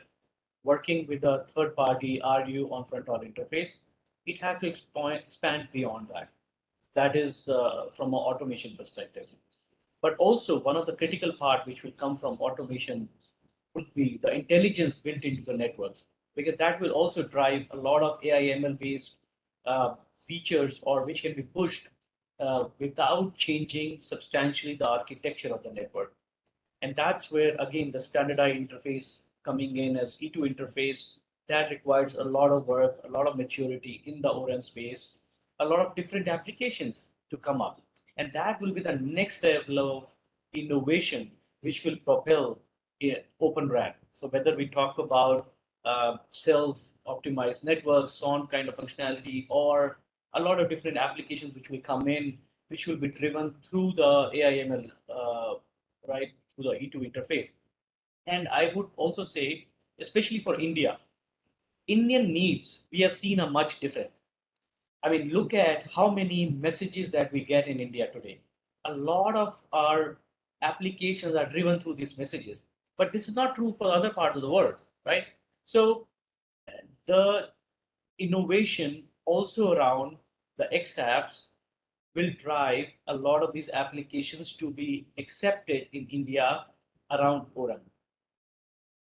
working with a third-party RU on front-door interface. It has to expand beyond that. That is from an automation perspective. But also one of the critical part which will come from automation would be the intelligence built into the networks, because that will also drive a lot of AI ML based features or which can be pushed without changing substantially the architecture of the network. And that's where, again, the standardized interface coming in as E2 interface, that requires a lot of work, a lot of maturity in the ORM space, a lot of different applications to come up. And that will be the next level of innovation, which will propel Open RAN. So whether we talk about self-optimized networks, SON kind of functionality, or a lot of different applications which will come in, which will be driven through the AI/ML, right, through the E2 interface. And I would also say, especially for India, Indian needs, we have seen a much different. I mean, look at how many messages that we get in India today. A lot of our applications are driven through these messages, but this is not true for other parts of the world, right? So the innovation also around the X apps will drive a lot of these applications to be accepted in India around Oran.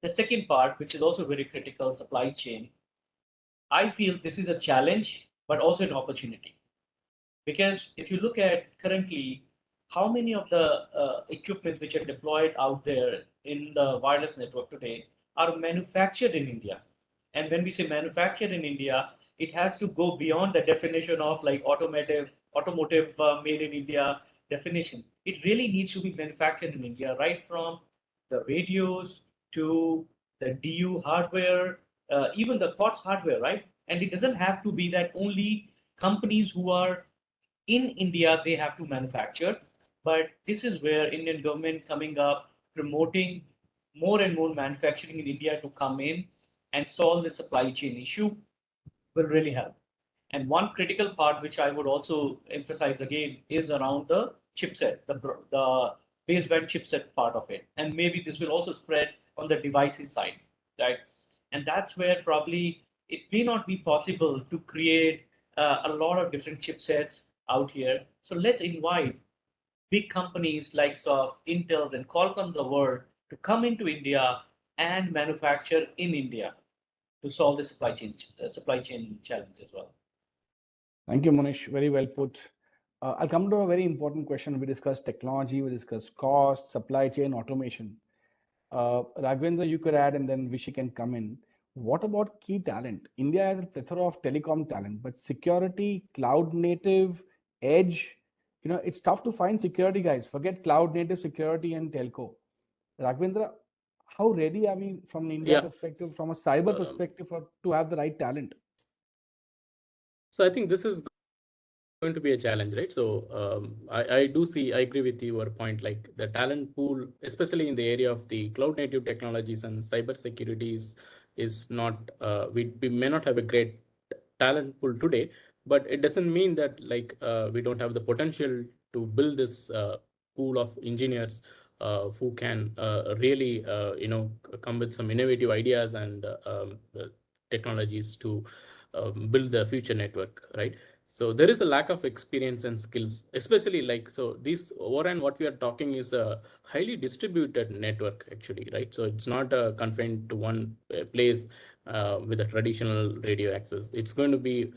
The second part, which is also very critical, supply chain. I feel this is a challenge, but also an opportunity. Because if you look at currently, how many of the equipment which are deployed out there in the wireless network today are manufactured in India? And when we say manufactured in India, it has to go beyond the definition of like automotive made in India definition. It really needs to be manufactured in India, right from the radios to the DU hardware, even the COTS hardware, right? And it doesn't have to be that only companies who are in India, they have to manufacture. But this is where Indian government coming up, promoting more and more manufacturing in India to come in and solve the supply chain issue will really help. And one critical part, which I would also emphasize again, is around the chipset, the baseband chipset part of it. And maybe this will also spread on the devices side, right? And that's where probably it may not be possible to create a lot of different chipsets out here. So let's invite big companies like Intel and Qualcomm the world to come into India and manufacture in India to solve the supply chain challenge as well. Thank you, Manish. Very well put. I'll come to a very important question. We discussed technology, we discussed cost, supply chain, automation. Raghavendra, you could add, and then Vishy can come in. What about key talent? India has a plethora of telecom talent, but security, cloud native, edge, it's tough to find security guys. Forget cloud native security and telco. Raghavendra, how ready are we from an India perspective, from a cyber perspective, to have the right talent? So I think this is going to be a challenge, right? So I agree with your point, like the talent pool, especially in the area of the cloud native technologies and cyber securities is not, we may not have a great talent pool today, but it doesn't mean that like we don't have the potential to build this pool of engineers who can really, come with some innovative ideas and technologies to build the future network, right? So there is a lack of experience and skills, especially like, so this Oran, what we are talking is a highly distributed network actually, right? So it's not confined to one place with a traditional radio access. It's going to be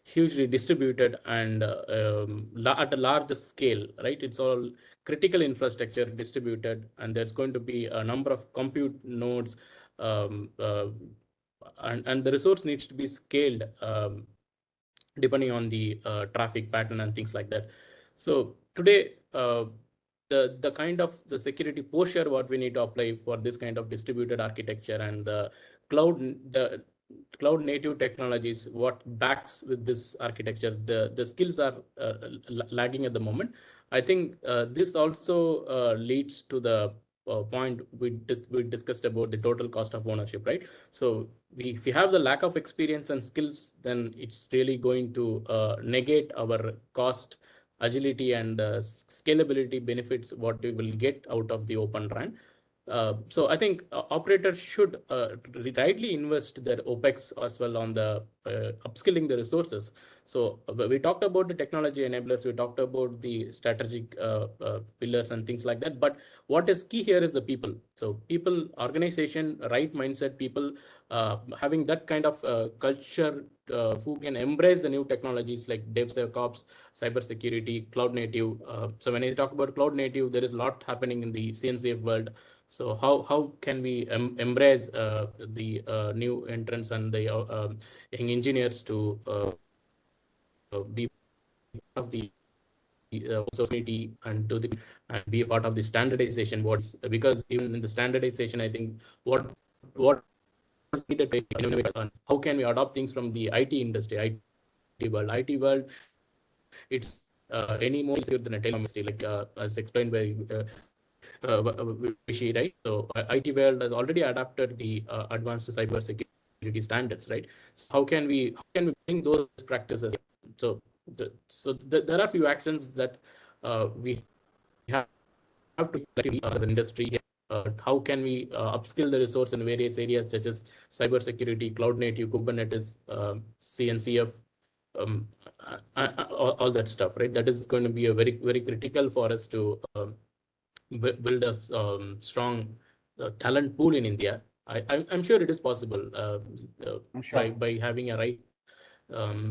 hugely distributed and at a larger scale, right? It's all critical infrastructure distributed, and there's going to be a number of compute nodes, and the resource needs to be scaled depending on the traffic pattern and things like that. So today, the kind of the security posture what we need to apply for this kind of distributed architecture and the cloud native technologies, what backs with this architecture, the skills are lagging at the moment. I think this also leads to the point we discussed about the total cost of ownership, right? So if we have the lack of experience and skills, then it's really going to negate our cost, agility, and scalability benefits what we will get out of the Open RAN. So I think operators should rightly invest their OPEX as well on the upskilling the resources. So we talked about the technology enablers, we talked about the strategic pillars and things like that. But what is key here is the people. So people, organization, right mindset, people having that kind of culture who can embrace the new technologies like DevSecOps, cybersecurity, cloud native. So when I talk about cloud native, there is a lot happening in the CNCF world. So how can we embrace the new entrants and the young engineers to be part of the society and be a part of the standardization? Because even in the standardization, I think what is needed to innovate on how can we adopt things from the IT industry, IT world. It's any more secure than a telecom industry, like as explained by Vishy, right? So IT world has already adapted the advanced cyber security standards, right? So how can we bring those practices? So there are a few actions that we have to the industry here. How can we upskill the resource in various areas such as cyber security, cloud native, Kubernetes, CNCF, all that stuff, right? That is going to be a very, very critical for us to build a strong talent pool in India. I'm sure it is possible by having a right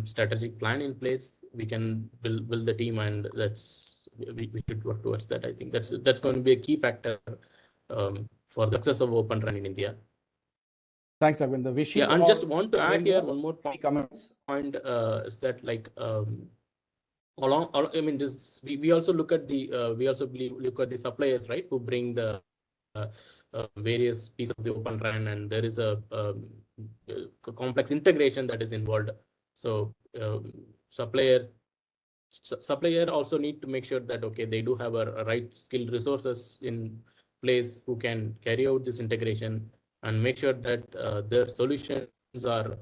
strategic plan in place. We can build the team, and we should work towards that. I think that's going to be a key factor for the success of Open RAN in India. Thanks, Raghvendra. Vishy, yeah, and just want to add here one more point is that like I mean, this we also look at the look at the suppliers, right, who bring the various pieces of the Open RAN, and there is a complex integration that is involved. So supplier also need to make sure that okay, they do have a right skilled resources in place who can carry out this integration and make sure that their solutions are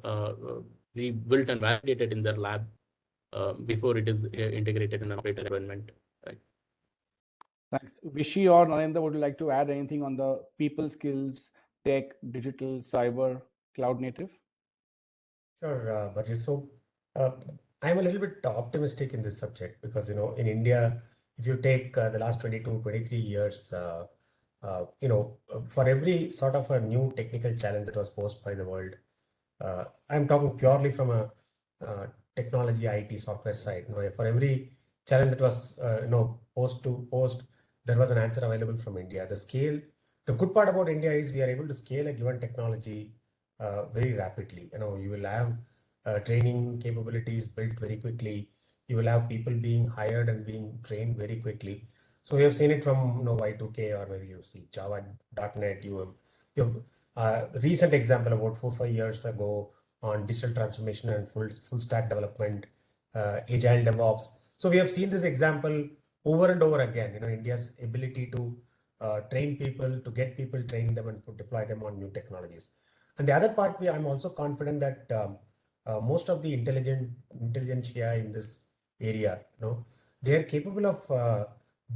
built and validated in their lab before it is integrated in an operator environment. Right. Thanks. Vishy or Narendra, would you like to add anything on the people skills, tech, digital, cyber, cloud native? Sure, Bharat. So I'm a little bit optimistic in this subject because, in India, if you take the last 22, 23 years, for every sort of a new technical challenge that was posed by the world, I'm talking purely from a technology, IT, software side. For every challenge that was, posed, there was an answer available from India. The good part about India is we are able to scale a given technology very rapidly. You will have training capabilities built very quickly. You will have people being hired and being trained very quickly. So we have seen it from Y2K, or maybe you see Java, .NET. You have recent example about 4-5 years ago on digital transformation and full stack development, agile DevOps. So we have seen this example over and over again. India's ability to train people, to get people, train them, and to deploy them on new technologies. And the other part, I'm also confident that most of the intelligentsia in this area, they are capable of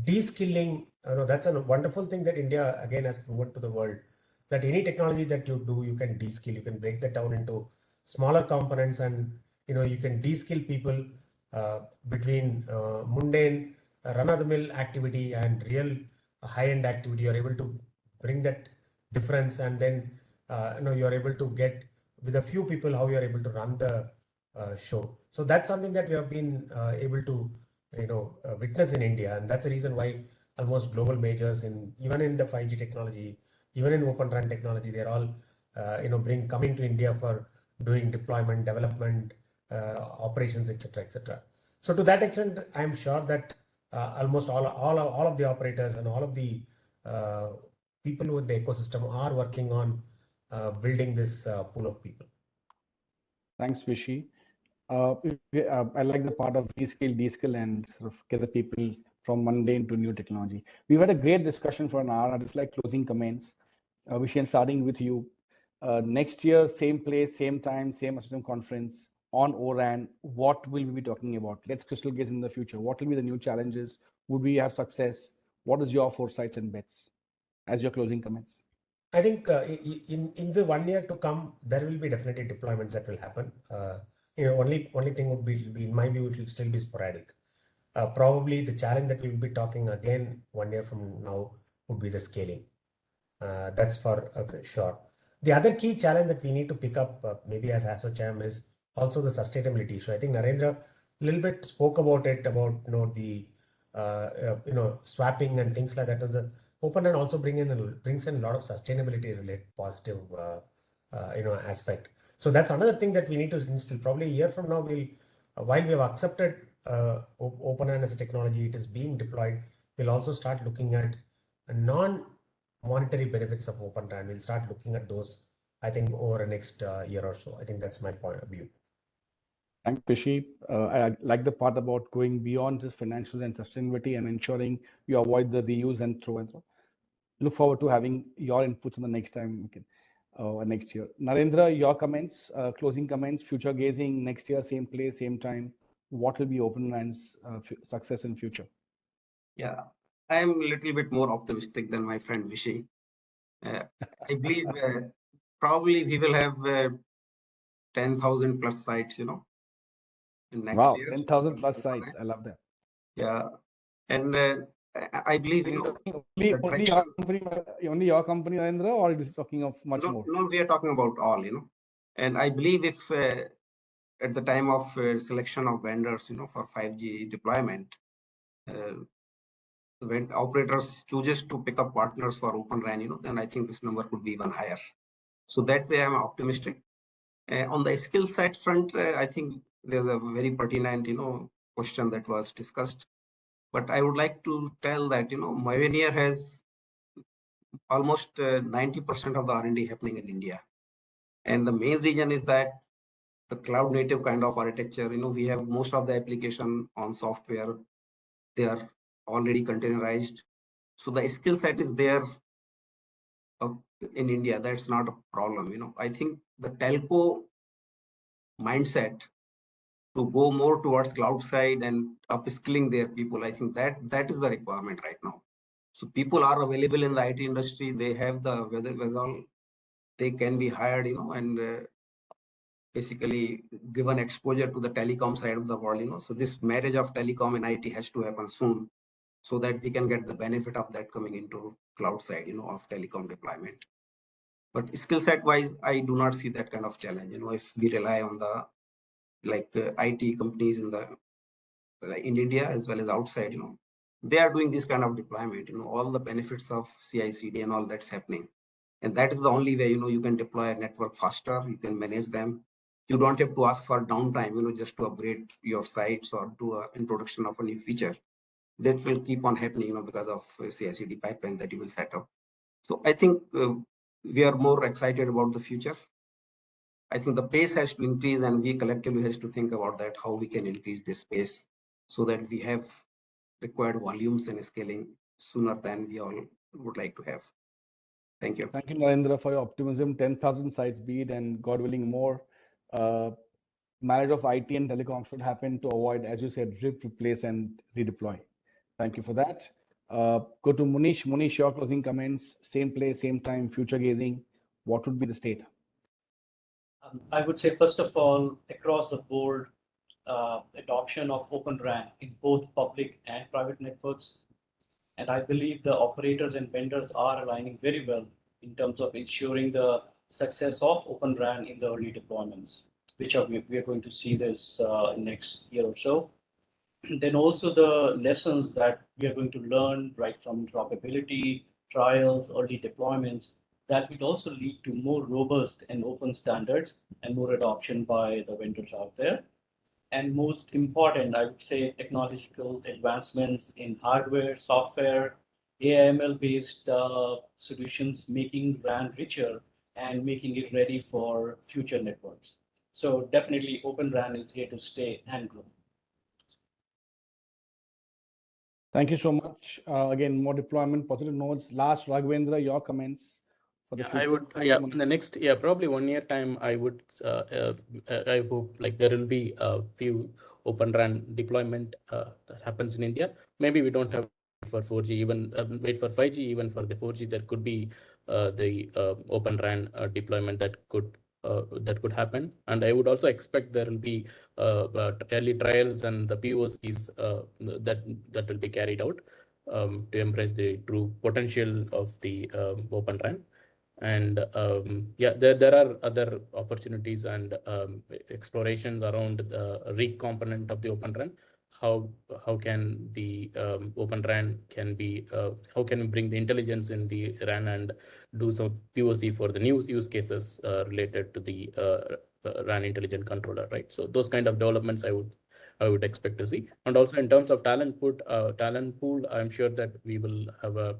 de-skilling. That's a wonderful thing that India again has proven to the world, that any technology that you do, you can de-skill. You can break that down into smaller components and you can de-skill people between mundane run-of-the-mill activity and real high-end activity. You're able to bring that difference, and then you're able to get with a few people how you're able to run the show. So that's something that we have been able to witness in India, and that's the reason why almost global majors even in the 5G technology, even in Open RAN technology, they're all coming to India for doing deployment, development, operations, etc., etc. So to that extent, I'm sure that almost all of the operators and all of the people in the ecosystem are working on building this pool of people. Thanks, Vishy. I like the part of de-skill, and sort of get the people from mundane to new technology. We've had a great discussion for an hour. I'd just like closing comments. Vishy, starting with you. Next year, same place, same time, same ASSOCHAM conference on Oran. What will we be talking about? Let's crystal gaze in the future. What will be the new challenges? Would we have success? What is your foresights and bets as your closing comments? I think in the 1 year to come, there will be definitely deployments that will happen. Only thing would be, in my view, it will still be sporadic. Probably the challenge that we will be talking again 1 year from now would be the scaling. That's for sure. The other key challenge that we need to pick up, maybe as ASSOCHAM, is also the sustainability issue. I think Narendra a little bit spoke about it, about the swapping and things like that. The Open RAN also brings in a lot of sustainability related positive aspect. So that's another thing that we need to instill. Probably a year from now, while we have accepted Open RAN as a technology, it is being deployed. We'll also start looking at non-monetary benefits of Open RAN. We'll start looking at those, I think, over the next year or so. I think that's my point of view. Thanks, Vishy. I like the part about going beyond just financials and sustainability and ensuring you avoid the reuse and throw and so. Look forward to having your inputs on the next time we can, next year. Narendra, your comments, closing comments, future gazing, next year, same place, same time. What will be Open RAN's success in future? Yeah, I am a little bit more optimistic than my friend Vishy. I believe probably we will have 10,000 plus sites, in next year. 10,000 plus sites. I love that. Yeah, and I believe only your company, Narendra, or it is talking of much more? No, we are talking about all, and I believe if at the time of selection of vendors, for 5G deployment, when operators chooses to pick up partners for Open RAN, then I think this number could be even higher. So that way I'm optimistic. On the skill set front, I think there's a very pertinent, question that was discussed. But I would like to tell that, Mavenir has almost 90% of the R&D happening in India. And the main reason is that the cloud native kind of architecture, we have most of the application on software. They are already containerized. So the skill set is there in India. That's not a problem. I think the telco mindset to go more towards cloud side and upskilling their people, I think that is the requirement right now. So people are available in the IT industry. They have the whether they can be hired, and basically given exposure to the telecom side of the world. So this marriage of telecom and IT has to happen soon, so that we can get the benefit of that coming into cloud side, of telecom deployment. But skill set wise, I do not see that kind of challenge. If we rely on the IT companies in India as well as outside, they are doing this kind of deployment. All the benefits of CI/CD and all that's happening, and that is the only way you can deploy a network faster. You can manage them. You don't have to ask for downtime, just to upgrade your sites or do an introduction of a new feature. That will keep on happening, because of CI/CD pipeline that you will set up. So I think we are more excited about the future. I think the pace has to increase, and we collectively has to think about that, how we can increase this pace so that we have required volumes and scaling sooner than we all would like to have. Thank you. Thank you, Narendra, for your optimism. 10,000 sites beat, and God willing, more. Marriage of IT and telecom should happen to avoid, as you said, rip, replace, and redeploy. Thank you for that. Go to Munish. Munish, your closing comments. Same place, same time, future gazing. What would be the state? I would say, first of all, across the board, adoption of Open RAN in both public and private networks. And I believe the operators and vendors are aligning very well in terms of ensuring the success of Open RAN in the early deployments, which we are going to see this next year or so. Then also the lessons that we are going to learn right from interoperability, trials, early deployments, that will also lead to more robust and open standards and more adoption by the vendors out there. And most important, I would say, technological advancements in hardware, software, AI/ML-based solutions, making RAN richer and making it ready for future networks. So definitely Open RAN is here to stay and grow. Thank you so much. Again, more deployment, positive notes. Last, Raghavendra, your comments for the future. I would, in the next, probably 1 year time, I would, I hope like there will be a few Open RAN deployment that happens in India. Maybe we don't have for 4G, even wait for 5G, even for the 4G, there could be the Open RAN deployment that could happen. And I would also expect there will be early trials and the POCs that will be carried out to embrace the true potential of the Open RAN. And there are other opportunities and explorations around the RIG component of the Open RAN. How can the Open RAN can be, how can we bring the intelligence in the RAN and do some POC for the new use cases related to the RAN intelligent controller, right? So those kind of developments I would expect to see. And also in terms of talent pool, I'm sure that we will have a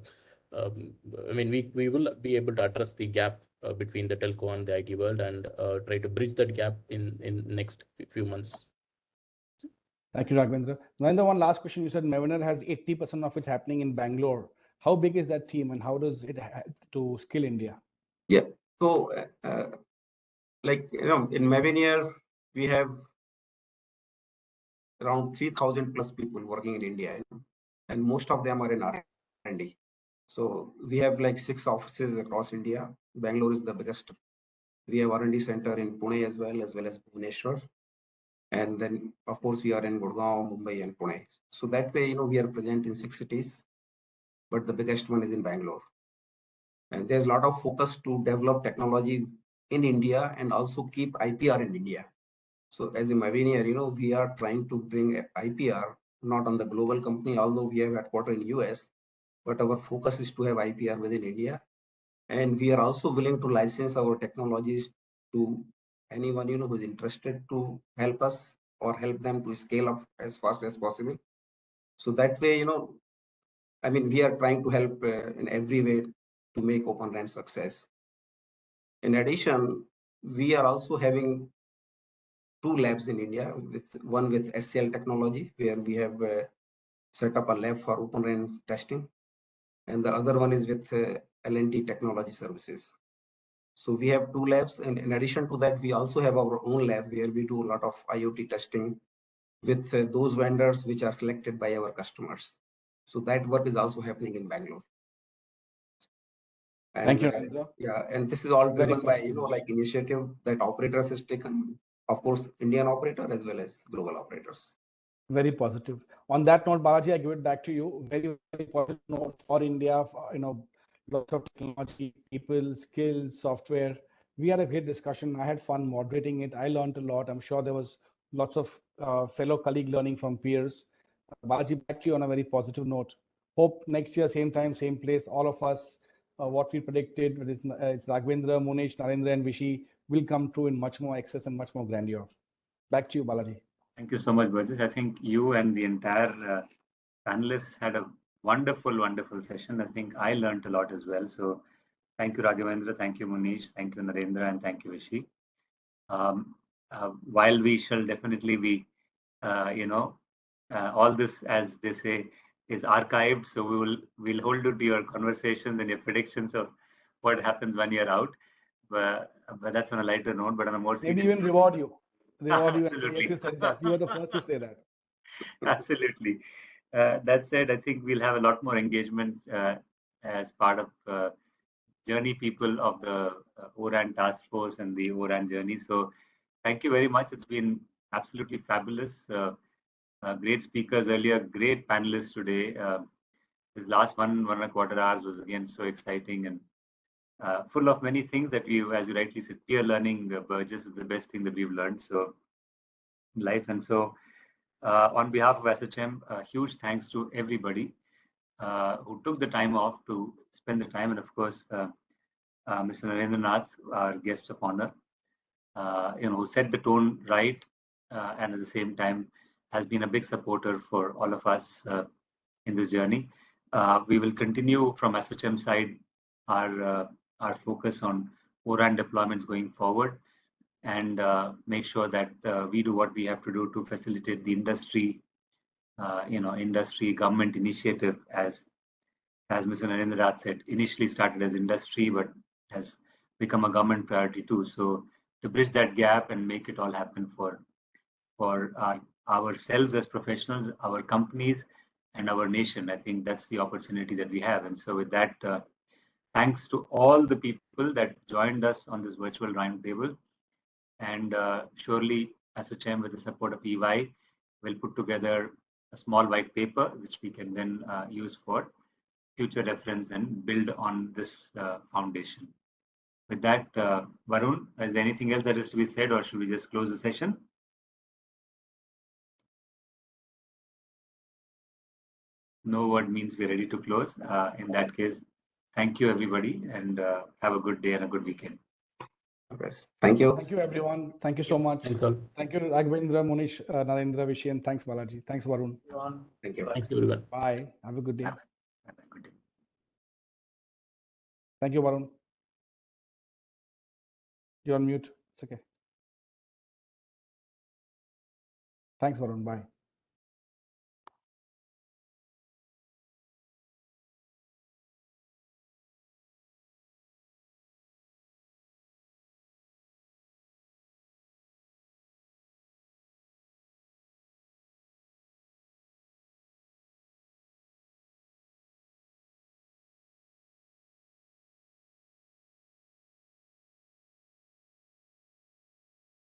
we will be able to address the gap between the telco and the IT world and try to bridge that gap in next few months. Thank you, Raghavendra. Narendra, one last question. You said Mavenir has 80% of it's happening in Bangalore. How big is that team and how does it to skill India? Yeah, so like, in Mavenir, we have around 3,000 plus people working in India, and most of them are in R&D. So we have like 6 offices across India. Bangalore is the biggest. We have R&D center in Pune as well as Bhubaneswar. And then, of course, we are in Gurgaon, Mumbai, and Pune. So that way, we are present in 6 cities, but the biggest one is in Bangalore. And there's a lot of focus to develop technology in India and also keep IPR in India. So as a Mavenir, we are trying to bring IPR, not on the global company, although we have headquarters in US, but our focus is to have IPR within India. And we are also willing to license our technologies to anyone who is interested to help us or help them to scale up as fast as possible. So that way, we are trying to help in every way to make Open RAN success. In addition, we are also having 2 labs in India, one with SCL technology, where we have set up a lab for Open RAN testing, and the other one is with L&T Technology Services. So we have 2 labs, and in addition to that, we also have our own lab where we do a lot of IoT testing with those vendors which are selected by our customers. So that work is also happening in Bangalore. And, thank you. Yeah, and this is all driven by like initiative that operators has taken, of course, Indian operator as well as global operators. Very positive. On that note, Balaji, I give it back to you. Very, very positive note for India. Lots of technology, people, skills, software. We had a great discussion. I had fun moderating it. I learned a lot. I'm sure there was lots of fellow colleague learning from peers. Balaji, back to you on a very positive note. Hope next year, same time, same place, all of us, what we predicted, it's Raghavendra, Munesh, Narendra, and Vishy will come true in much more excess and much more grandeur. Back to you, Balaji. Thank you so much, Burgess. I think you and the entire panelists had a wonderful, wonderful session. I think I learned a lot as well. So thank you, Raghavendra. Thank you, Munish. Thank you, Narendra. And thank you, Vishy. While we shall definitely be, all this, as they say, is archived. So we'll hold you to your conversations and your predictions of what happens 1 year out. But that's on a lighter note, but on a more serious maybe even reward you. Reward you and say, Absolutely. yes, you said that. You were the first to say that. Absolutely. That said, I think we'll have a lot more engagement as part of journey people of the Oran task force and the Oran journey. So thank you very much. It's been absolutely fabulous. Great speakers earlier, great panelists today. This last 1.25 hours was again so exciting and full of many things that we, as you rightly said, peer learning, Burgess, is the best thing that we've learned. So life. And so on behalf of ASSOCHAM, huge thanks to everybody who took the time off to spend the time. And of course, Mr. Narendranath, our guest of honor, who set the tone right and at the same time has been a big supporter for all of us in this journey. We will continue from ASSOCHAM side our focus on Oran deployments going forward and make sure that we do what we have to do to facilitate the industry, industry government initiative as Mr. Narendranath said, initially started as industry, but has become a government priority too. So to bridge that gap and make it all happen for ourselves as professionals, our companies, and our nation, I think that's the opportunity that we have. And so with that, thanks to all the people that joined us on this virtual roundtable. And surely, ASSOCHAM, with the support of EY, will put together a small white paper, which we can then use for future reference and build on this foundation. With that, Varun, is there anything else that is to be said, or should we just close the session? No word means we're ready to close. In that case, thank you, everybody, and have a good day and a good weekend. Thank you. Thank you, everyone. Thank you so much. Thanks all. Thank you, Raghavendra, Monish, Narendra, Vishen. Thanks, Balaji. Thanks, Varun. Thank you. Thanks everyone. Bye. Have a good day. Have a good day. Thank you, Varun. You're on mute. It's okay. Thanks, Varun. Bye.